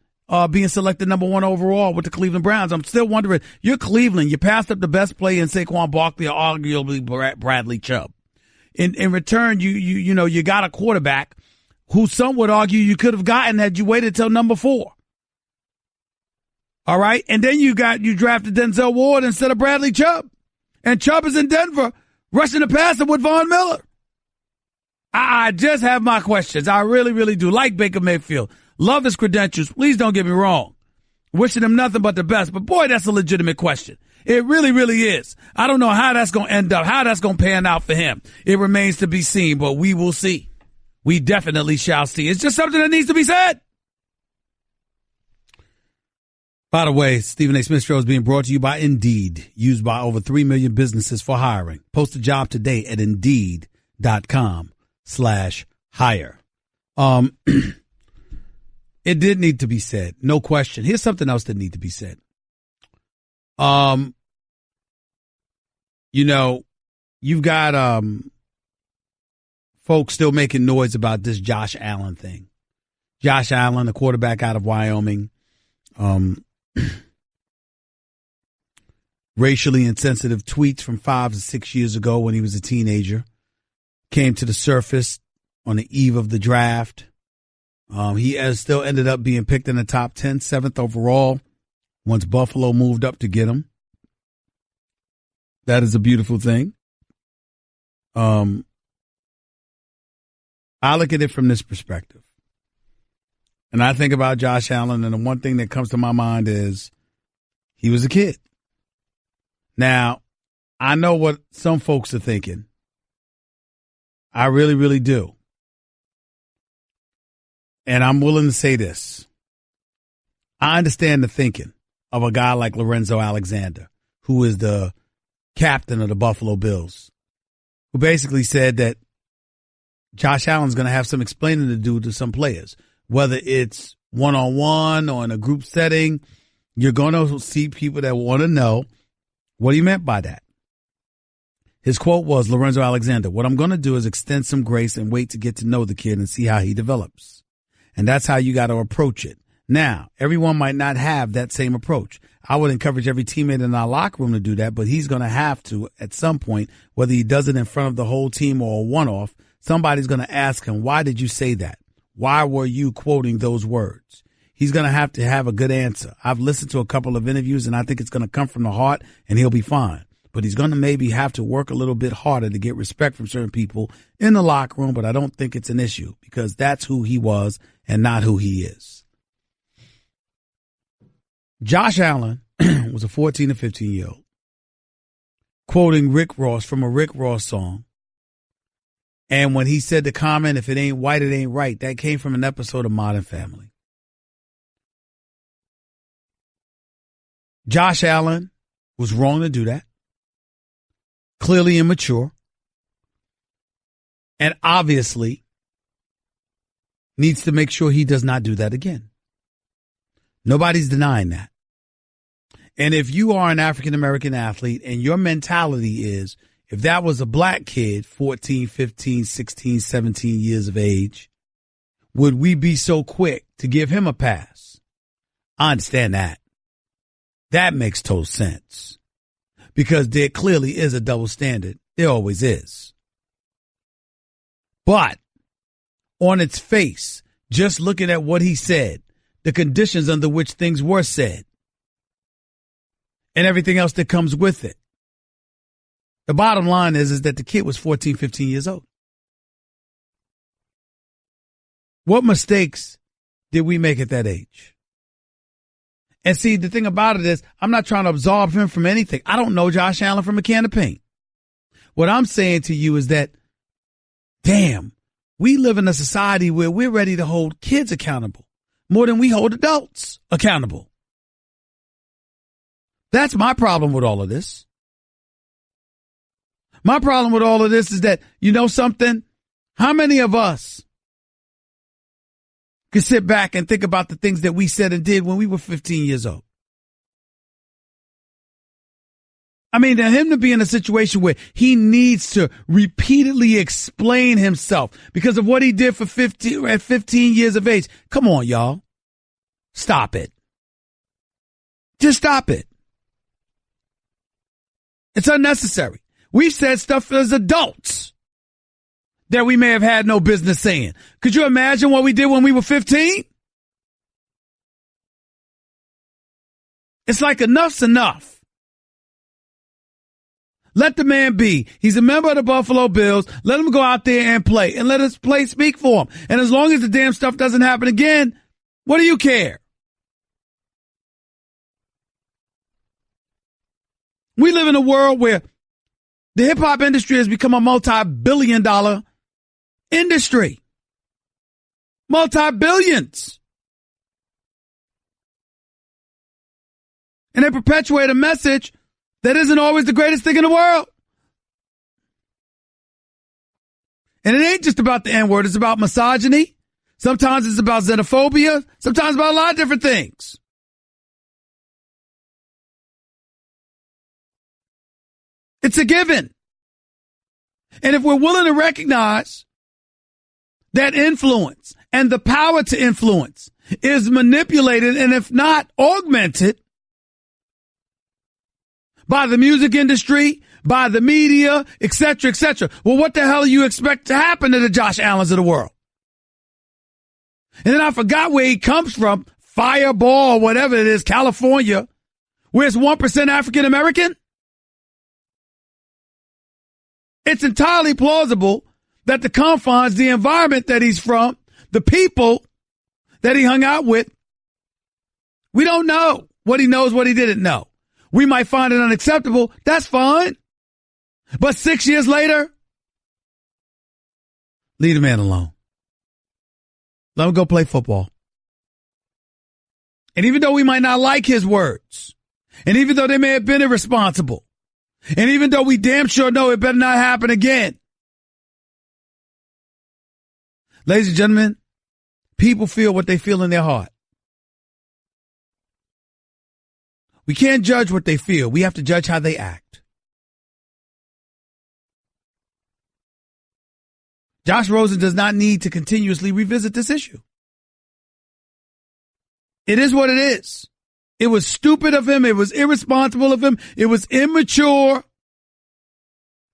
being selected number 1 overall with the Cleveland Browns. I'm still wondering, you're Cleveland. You passed up the best player in Saquon Barkley or arguably Bradley Chubb. In return, you got a quarterback who some would argue you could have gotten had you waited till number 4. All right. And then you drafted Denzel Ward instead of Bradley Chubb. And Chubb is in Denver rushing the passer with Von Miller. I just have my questions. I really, really do. Like Baker Mayfield. Love his credentials. Please don't get me wrong. Wishing him nothing but the best. But boy, that's a legitimate question. It really, really is. I don't know how that's going to end up, how that's going to pan out for him. It remains to be seen, but we will see. We definitely shall see. It's just something that needs to be said. By the way, Stephen A. Smith Show is being brought to you by Indeed, used by over 3 million businesses for hiring. Post a job today at Indeed.com/hire. It did need to be said. No question. Here's something else that needs to be said. You've got folks still making noise about this Josh Allen thing. Josh Allen, the quarterback out of Wyoming, racially insensitive tweets from 5 to 6 years ago when he was a teenager came to the surface on the eve of the draft. He has still ended up being picked in the top 10, 7th overall, once Buffalo moved up to get him. That is a beautiful thing. I look at it from this perspective. And I think about Josh Allen, and the one thing that comes to my mind is he was a kid. Now, I know what some folks are thinking. I really, really do. And I'm willing to say this. I understand the thinking of a guy like Lorenzo Alexander, who is the captain of the Buffalo Bills, who basically said that Josh Allen's going to have some explaining to do to some players, whether it's one-on-one or in a group setting. You're going to see people that want to know what he meant by that. His quote was, Lorenzo Alexander, what I'm going to do is extend some grace and wait to get to know the kid and see how he develops. And that's how you got to approach it. Now, everyone might not have that same approach. I would encourage every teammate in our locker room to do that, but he's going to have to at some point, whether he does it in front of the whole team or a one-off, somebody's going to ask him, why did you say that? Why were you quoting those words? He's going to have a good answer. I've listened to a couple of interviews, and I think it's going to come from the heart, and he'll be fine. But he's going to maybe have to work a little bit harder to get respect from certain people in the locker room, but I don't think it's an issue because that's who he was and not who he is. Josh Allen was a 14 to 15-year-old quoting Rick Ross from a Rick Ross song. And when he said the comment, if it ain't white, it ain't right, that came from an episode of Modern Family. Josh Allen was wrong to do that. Clearly immature. And obviously needs to make sure he does not do that again. Nobody's denying that. And if you are an African-American athlete and your mentality is, if that was a black kid, 14, 15, 16, 17 years of age, would we be so quick to give him a pass? I understand that. That makes total sense. Because there clearly is a double standard. There always is. But on its face, just looking at what he said, the conditions under which things were said, and everything else that comes with it, The bottom line is that the kid was 14, 15 years old. What mistakes did we make at that age? And see, the thing about it is, I'm not trying to absolve him from anything. I don't know Josh Allen from a can of paint. What I'm saying to you is that, damn, we live in a society where we're ready to hold kids accountable more than we hold adults accountable. That's my problem with all of this. My problem with all of this is that, you know something? How many of us can sit back and think about the things that we said and did when we were 15 years old? I mean, to him to be in a situation where he needs to repeatedly explain himself because of what he did for 15 years of age. Come on, y'all. Stop it. Just stop it. It's unnecessary. We've said stuff as adults that we may have had no business saying. Could you imagine what we did when we were 15? It's like enough's enough. Let the man be. He's a member of the Buffalo Bills. Let him go out there and play, and let his play speak for him. And as long as the damn stuff doesn't happen again, what do you care? We live in a world where the hip-hop industry has become a multi-billion-dollar industry. Multi-billions. And they perpetuate a message that isn't always the greatest thing in the world. And it ain't just about the N-word. It's about misogyny. Sometimes it's about xenophobia. Sometimes about a lot of different things. It's a given. And if we're willing to recognize that influence and the power to influence is manipulated and if not augmented by the music industry, by the media, etc., etc. Well, what the hell do you expect to happen to the Josh Allens of the world? And then I forgot where he comes from, Fireball, whatever it is, California, where it's 1% African American. It's entirely plausible that the confines, the environment that he's from, the people that he hung out with, we don't know what he knows, what he didn't know. We might find it unacceptable. That's fine. But 6 years later, leave the man alone. Let him go play football. And even though we might not like his words, and even though they may have been irresponsible, and even though we damn sure know it better not happen again, ladies and gentlemen, people feel what they feel in their heart. We can't judge what they feel. We have to judge how they act. Josh Rosen does not need to continuously revisit this issue. It is what it is. It was stupid of him. It was irresponsible of him. It was immature.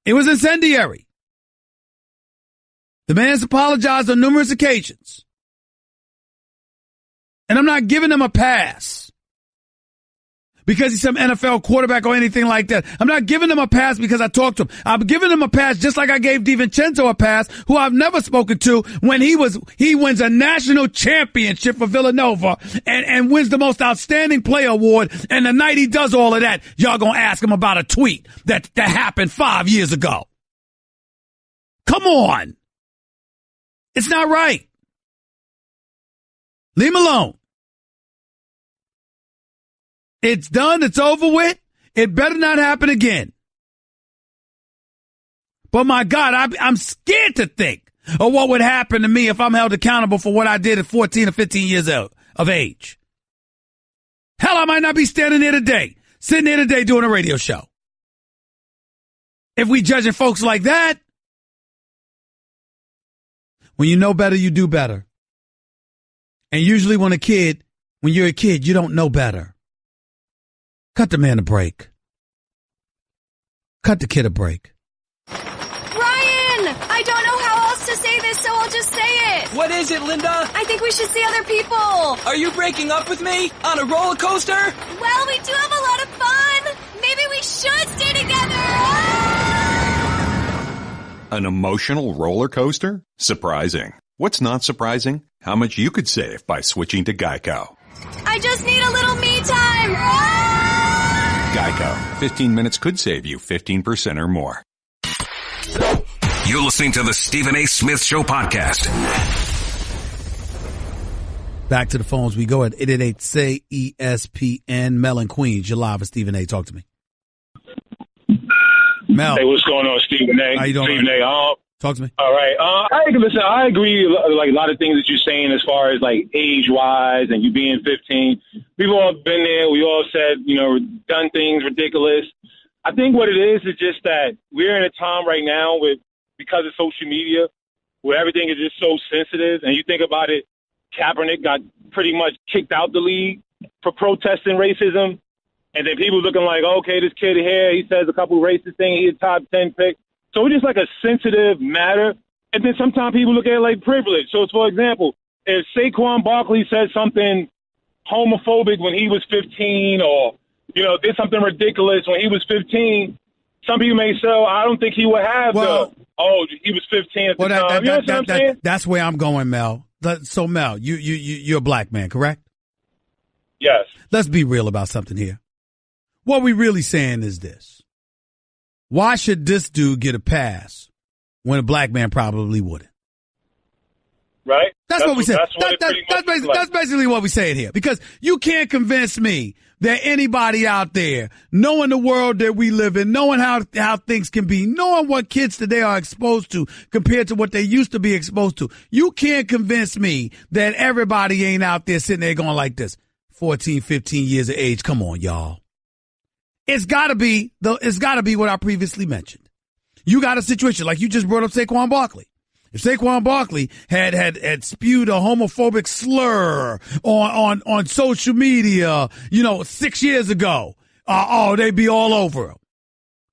It was incendiary. The man's apologized on numerous occasions. And I'm not giving him a pass because he's some NFL quarterback or anything like that. I'm not giving him a pass because I talked to him. I'm giving him a pass just like I gave DiVincenzo a pass, who I've never spoken to, when he wins a national championship for Villanova and wins the most outstanding player award. And the night he does all of that, y'all gonna ask him about a tweet that happened 5 years ago. Come on. It's not right. Leave him alone. It's done. It's over with. It better not happen again. But my God, I'm scared to think of what would happen to me if I'm held accountable for what I did at 14 or 15 years of age. Hell, I might not be standing here today, sitting here today doing a radio show. If we judging folks like that, when you know better, you do better. And usually when you're a kid, you don't know better. Cut the man a break. Cut the kid a break. Ryan! I don't know how else to say this, so I'll just say it. What is it, Linda? I think we should see other people. Are you breaking up with me? On a roller coaster? Well, we do have a lot of fun. Maybe we should stay together. Ah! An emotional roller coaster? Surprising. What's not surprising? How much you could save by switching to Geico. I just need a little me time. Geico. 15 minutes could save you 15% or more. You're listening to the Stephen A. Smith Show podcast. Back to the phones we go at 888-SAY-ESPN. Mel in Queens, you're live with Stephen A. Talk to me. Mel. Hey, what's going on, Stephen A? How you doing? Stephen A. Talk to me. All right. Listen, I agree, like, a lot of things that you're saying as far as, like, age-wise and you being 15. We've all been there. We all said, done things ridiculous. I think what it is just that we're in a time right now because of social media where everything is just so sensitive. And you think about it, Kaepernick got pretty much kicked out the league for protesting racism. And then people looking like, okay, this kid here, he says a couple racist things, he's a top 10 pick. So it's just like a sensitive matter. And then sometimes people look at it like privilege. So, for example, if Saquon Barkley said something homophobic when he was 15 or, did something ridiculous when he was 15, some people may say, I don't think he would have he was 15 at the time. You know what I'm saying? That's where I'm going, Mel. So, Mel, you're a black man, correct? Yes. Let's be real about something here. What we really saying is this. Why should this dude get a pass when a black man probably wouldn't? Right? That's what we say. That's basically what we're saying here. Because you can't convince me that anybody out there, knowing the world that we live in, knowing how things can be, knowing what kids today are exposed to compared to what they used to be exposed to, you can't convince me that everybody ain't out there sitting there going like this. 14, 15 years of age. Come on, y'all. It's gotta be what I previously mentioned. You got a situation like you just brought up Saquon Barkley. If Saquon Barkley had spewed a homophobic slur on social media, 6 years ago, they'd be all over him.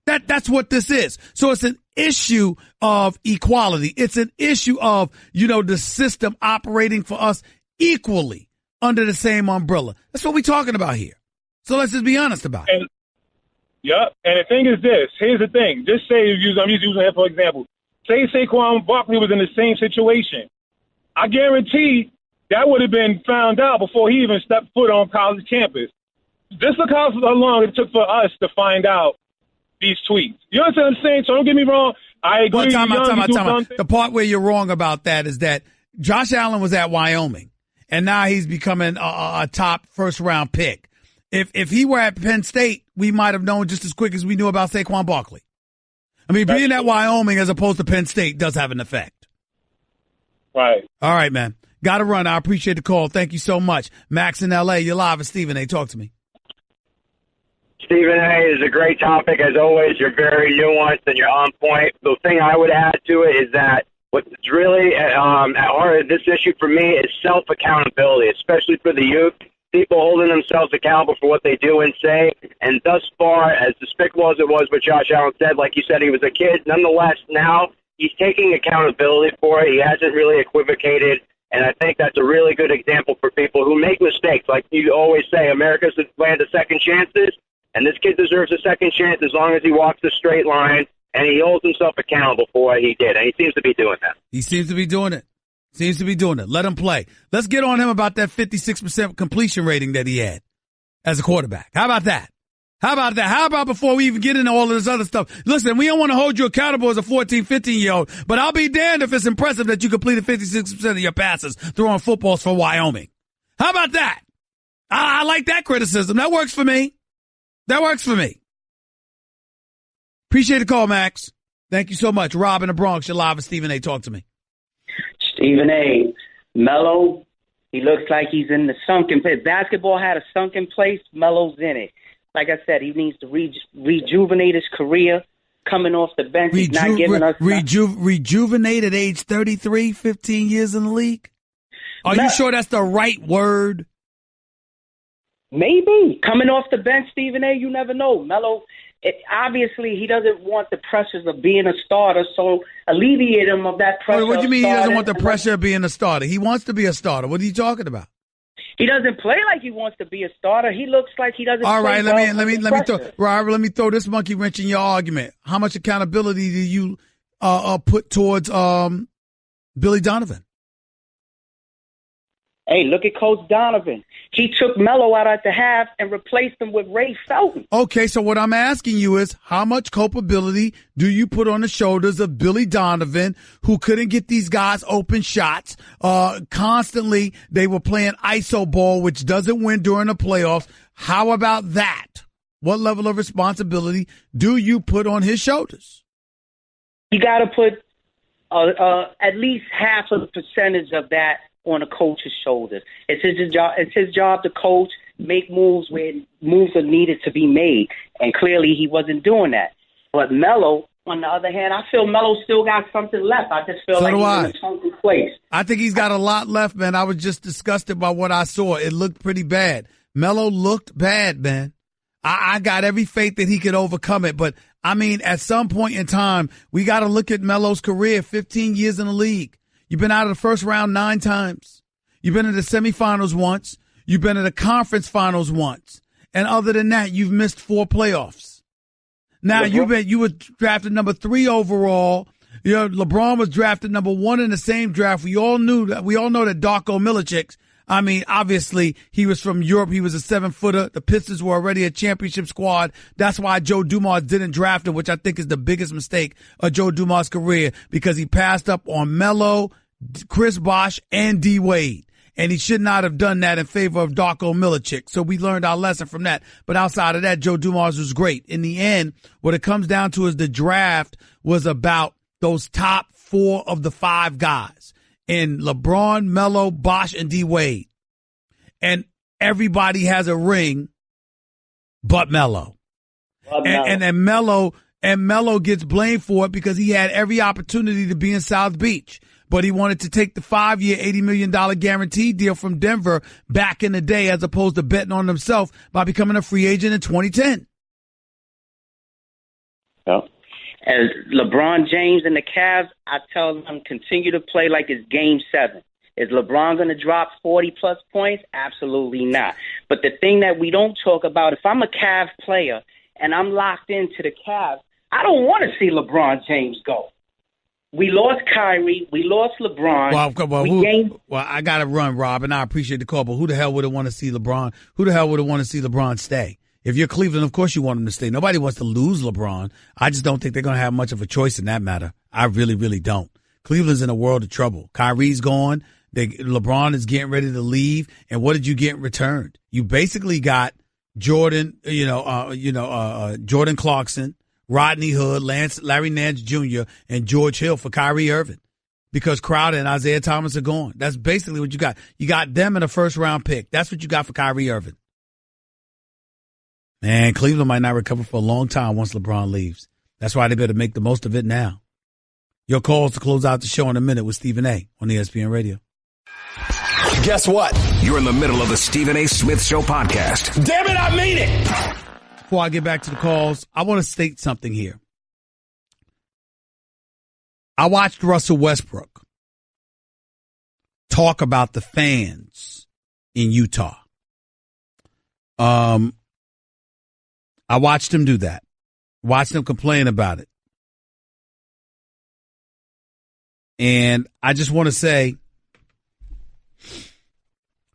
That's what this is. So it's an issue of equality. It's an issue of, the system operating for us equally under the same umbrella. That's what we're talking about here. So let's just be honest about it. Yeah, and the thing is this. Here's the thing. Just say, I'm just using it for example. Say Saquon Barkley was in the same situation. I guarantee that would have been found out before he even stepped foot on college campus. Just look how long it took for us to find out these tweets. You understand what I'm saying? So don't get me wrong. I agree. Well, time out. The part where you're wrong about that is that Josh Allen was at Wyoming, and now he's becoming a top first-round pick. If he were at Penn State, we might have known just as quick as we knew about Saquon Barkley. I mean, being at Wyoming as opposed to Penn State does have an effect. Right. All right, man. Got to run. I appreciate the call. Thank you so much. Max in L.A., you're live with Stephen A. Talk to me. Stephen A. is a great topic. As always, you're very nuanced and you're on point. The thing I would add to it is that what's really at heart of this issue for me is self-accountability, especially for the youth. People holding themselves accountable for what they do and say. And thus far, as despicable as it was what Josh Allen said, like you said, he was a kid. Nonetheless, now he's taking accountability for it. He hasn't really equivocated. And I think that's a really good example for people who make mistakes. Like you always say, America's the land of second chances. And this kid deserves a second chance as long as he walks the straight line and he holds himself accountable for what he did. And he seems to be doing that. He seems to be doing it. Let him play. Let's get on him about that 56% completion rating that he had as a quarterback. How about that? How about before we even get into all of this other stuff? Listen, we don't want to hold you accountable as a 14, 15-year-old, but I'll be damned if it's impressive that you completed 56% of your passes throwing footballs for Wyoming. How about that? I like that criticism. That works for me. Appreciate the call, Max. Thank you so much. Rob in the Bronx, you're live with Stephen A. Talk to me. Stephen A. Melo, he looks like he's in the sunken place. Basketball had a sunken place. Melo's in it. Like I said, he needs to rejuvenate his career. Coming off the bench, he's not giving us rejuvenate at age 33, 15 years in the league. Are you sure that's the right word? Maybe. Coming off the bench, Stephen A., you never know. Melo, obviously, he doesn't want the pressures of being a starter, so alleviate him of that pressure. What do you mean he doesn't want the pressure of being a starter? He wants to be a starter. What are you talking about? He doesn't play like he wants to be a starter. He looks like he doesn't. All right, play let me throw this monkey wrench in your argument. How much accountability do you put towards Billy Donovan? Hey, look at Coach Donovan. He took Melo out at the half and replaced him with Ray Felton. Okay, so what I'm asking you is, how much culpability do you put on the shoulders of Billy Donovan, who couldn't get these guys open shots? Constantly, they were playing iso ball, which doesn't win during the playoffs. How about that? What level of responsibility do you put on his shoulders? You got to put at least half of the percentage of that on a coach's shoulders. It's his job. It's his job to coach, make moves where moves are needed to be made, and clearly he wasn't doing that. But Melo, on the other hand, I feel Melo still got something left. I just feel like he's in a sunken place. I think he's got a lot left, man. I was just disgusted by what I saw. It looked pretty bad. Melo looked bad, man. I got every faith that he could overcome it, but I mean, at some point in time, we got to look at Melo's career. 15 years in the league. You've been out of the first round 9 times. You've been in the semifinals once. You've been in the conference finals once. And other than that, you've missed 4 playoffs. Now, you were drafted number 3 overall. You know, LeBron was drafted number 1 in the same draft. We all know that Darko Milicic, I mean, obviously, he was from Europe. He was a 7-footer. The Pistons were already a championship squad. That's why Joe Dumars didn't draft him, which I think is the biggest mistake of Joe Dumars' career, because he passed up on Melo, Chris Bosh, and D. Wade. And he should not have done that in favor of Darko Milicic. So we learned our lesson from that. But outside of that, Joe Dumars was great. In the end, what it comes down to is the draft was about those top 4 of the 5 guys. In LeBron, Melo, Bosh, and D. Wade. And everybody has a ring but Melo. And Melo gets blamed for it because he had every opportunity to be in South Beach. But he wanted to take the 5-year, $80 million guarantee deal from Denver back in the day, as opposed to betting on himself by becoming a free agent in 2010. Yeah. As LeBron James and the Cavs, I tell them continue to play like it's Game 7. Is LeBron going to drop 40-plus points? Absolutely not. But the thing that we don't talk about, if I'm a Cavs player and I'm locked into the Cavs, I don't want to see LeBron James go. We lost Kyrie. We lost LeBron. Well, I got to run, Rob, and I appreciate the call, but who the hell would have wanted to see LeBron? Who the hell would have wanted to see LeBron stay? If you're Cleveland, of course you want him to stay. Nobody wants to lose LeBron. I just don't think they're going to have much of a choice in that matter. I really, really don't. Cleveland's in a world of trouble. Kyrie's gone. LeBron is getting ready to leave. And what did you get in return? You basically got Jordan Clarkson, Rodney Hood, Larry Nance Jr., and George Hill for Kyrie Irving, because Crowder and Isaiah Thomas are gone. That's basically what you got. You got them in a first-round pick. That's what you got for Kyrie Irving. Man, Cleveland might not recover for a long time once LeBron leaves. That's why they better make the most of it now. Your calls to close out the show in a minute with Stephen A. on ESPN Radio. Guess what? You're in the middle of the Stephen A. Smith Show podcast. Damn it, I mean it! Before I get back to the calls, I want to state something here. I watched Russell Westbrook talk about the fans in Utah. I watched him do that. Watched him complain about it. And I just want to say,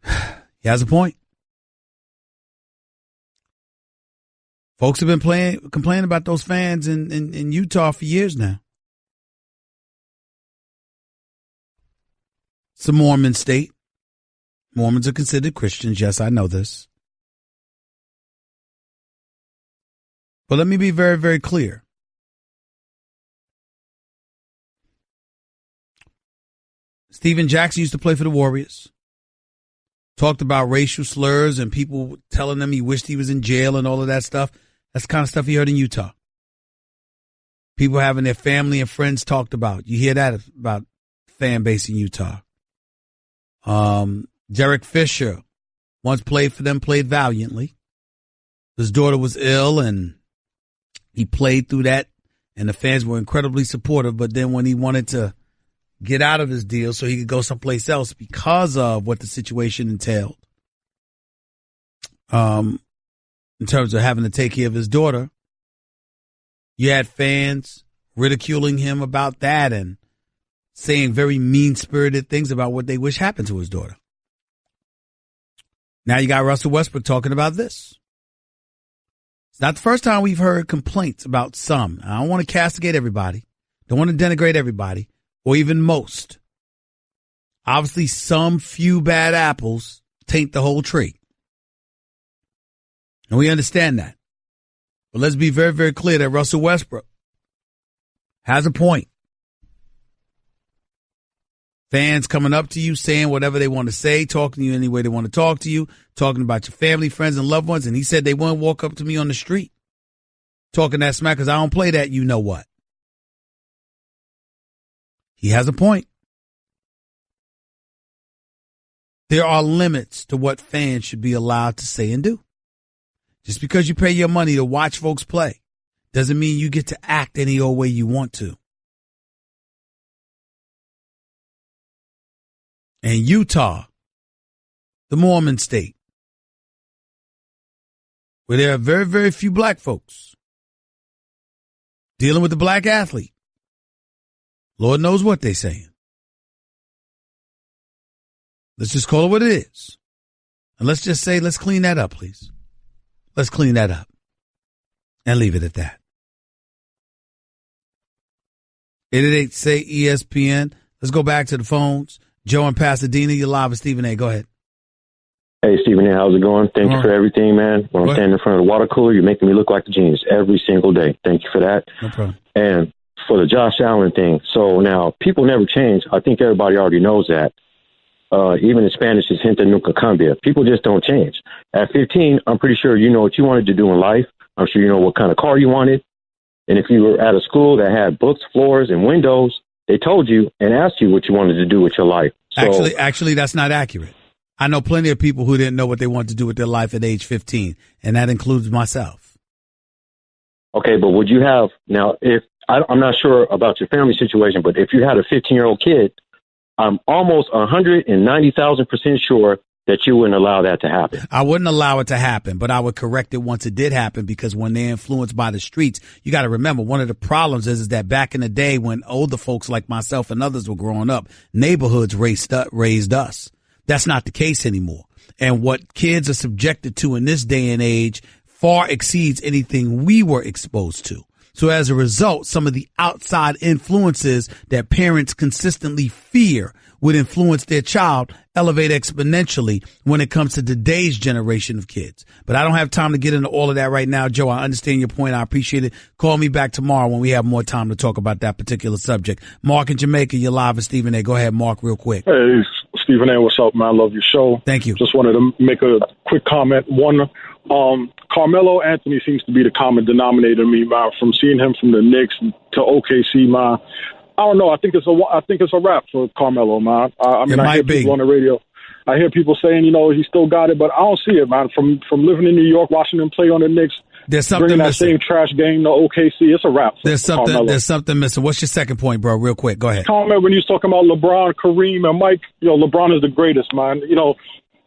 he has a point. Folks have been complaining about those fans in Utah for years now. It's a Mormon state. Mormons are considered Christians. Yes, I know this. But let me be very, very clear. Steven Jackson used to play for the Warriors. Talked about racial slurs and people telling him he wished he was in jail and all of that stuff. That's the kind of stuff he heard in Utah. People having their family and friends talked about. You hear that about fan base in Utah. Derek Fisher once played for them, played valiantly. His daughter was ill and he played through that, and the fans were incredibly supportive. But then when he wanted to get out of his deal so he could go someplace else because of what the situation entailed, in terms of having to take care of his daughter, you had fans ridiculing him about that and saying very mean-spirited things about what they wish happened to his daughter. Now you got Russell Westbrook talking about this. It's not the first time we've heard complaints about some. I don't want to castigate everybody. Don't want to denigrate everybody, or even most. Obviously, some few bad apples taint the whole tree. And we understand that. But let's be very, very clear that Russell Westbrook has a point. Fans coming up to you, saying whatever they want to say, talking to you any way they want to talk to you, talking about your family, friends, and loved ones. And he said they wouldn't walk up to me on the street talking that smack because I don't play that you know what. He has a point. There are limits to what fans should be allowed to say and do. Just because you pay your money to watch folks play doesn't mean you get to act any old way you want to. And Utah, the Mormon state, where there are very, very few black folks dealing with the black athlete. Lord knows what they're saying. Let's just call it what it is. And let's just say, let's clean that up, please. Let's clean that up and leave it at that. 888 say ESPN. Let's go back to the phones. Joe in Pasadena, you're live with Stephen A. Go ahead. Hey, Stephen A., how's it going? Thank you for everything, man. When I'm standing in front of the water cooler, you're making me look like a genius every single day. Thank you for that. No problem. And for the Josh Allen thing, so now people never change. I think everybody already knows that. Even in Spanish, it's gente nunca cambia. People just don't change. At 15, I'm pretty sure you know what you wanted to do in life. I'm sure you know what kind of car you wanted. And if you were at a school that had books, floors, and windows, they told you and asked you what you wanted to do with your life. So, Actually, that's not accurate. I know plenty of people who didn't know what they wanted to do with their life at age 15, and that includes myself. Okay, but would you have now? I'm not sure about your family situation, but if you had a 15-year-old kid, I'm almost 190,000% sure that you wouldn't allow that to happen. I wouldn't allow it to happen, but I would correct it once it did happen, because when they're influenced by the streets, you got to remember, one of the problems is that back in the day when older folks like myself and others were growing up, neighborhoods raised us. That's not the case anymore. And what kids are subjected to in this day and age far exceeds anything we were exposed to. So as a result, some of the outside influences that parents consistently fear would influence their child elevate exponentially when it comes to today's generation of kids. But I don't have time to get into all of that right now, Joe. I understand your point. I appreciate it. Call me back tomorrow when we have more time to talk about that particular subject. Mark in Jamaica, you're live with Stephen A. Go ahead, Mark, real quick. Hey, Stephen A., what's up, man? I love your show. Thank you. Just wanted to make a quick comment. One, Carmelo Anthony seems to be the common denominator to me, man. From seeing him from the Knicks to OKC, man. I don't know. I think it's a wrap for Carmelo, man. I hear people on the radio. I hear people saying, he still got it, but I don't see it, man. From living in New York, watching him play on the Knicks, there's something bringing that missing. same trash game to OKC, it's a wrap. There's something missing. What's your second point, bro? Real quick, go ahead. Comment when you was talking about LeBron, Kareem, and Mike. LeBron is the greatest, man.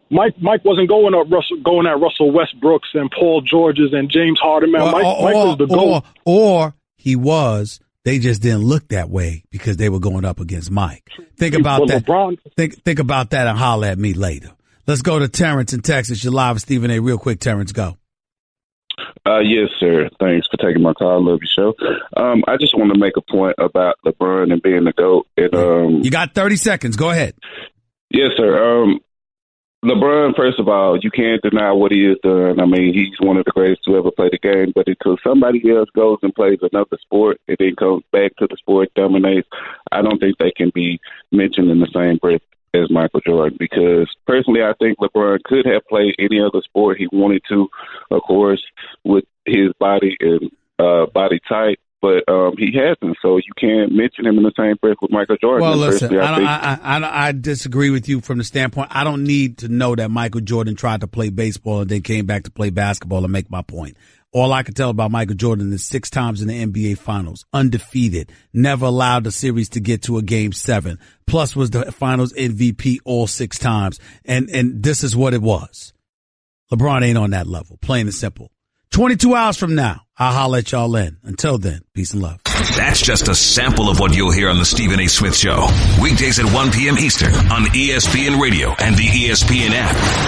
Mike wasn't going at Russell Westbrooks and Paul Georges and James Harden, man. Mike was the GOAT. Or he was. They just didn't look that way because they were going up against Mike. Think about that. LeBron, think about that and holler at me later. Let's go to Terrence in Texas. You're live with Stephen A. Real quick, Terrence, go. Yes, sir. Thanks for taking my call. I love your show. I just want to make a point about LeBron and being the GOAT. You got 30 seconds. Go ahead. Yes, sir. LeBron, first of all, you can't deny what he has done. I mean, he's one of the greatest to ever play the game. But until somebody else goes and plays another sport and then comes back to the sport, dominates, I don't think they can be mentioned in the same breath as Michael Jordan. Because personally, I think LeBron could have played any other sport he wanted to, of course, with his body and body type. But he hasn't, so you can't mention him in the same breath with Michael Jordan. Well, listen, I disagree with you from the standpoint. I don't need to know that Michael Jordan tried to play baseball and then came back to play basketball and make my point. All I can tell about Michael Jordan is 6 times in the NBA Finals, undefeated, never allowed the series to get to a Game 7, plus was the Finals MVP all 6 times. And this is what it was. LeBron ain't on that level, plain and simple. 22 hours from now, I'll holler at y'all in. Until then, peace and love. That's just a sample of what you'll hear on the Stephen A. Smith Show. Weekdays at 1 p.m. Eastern on ESPN Radio and the ESPN app.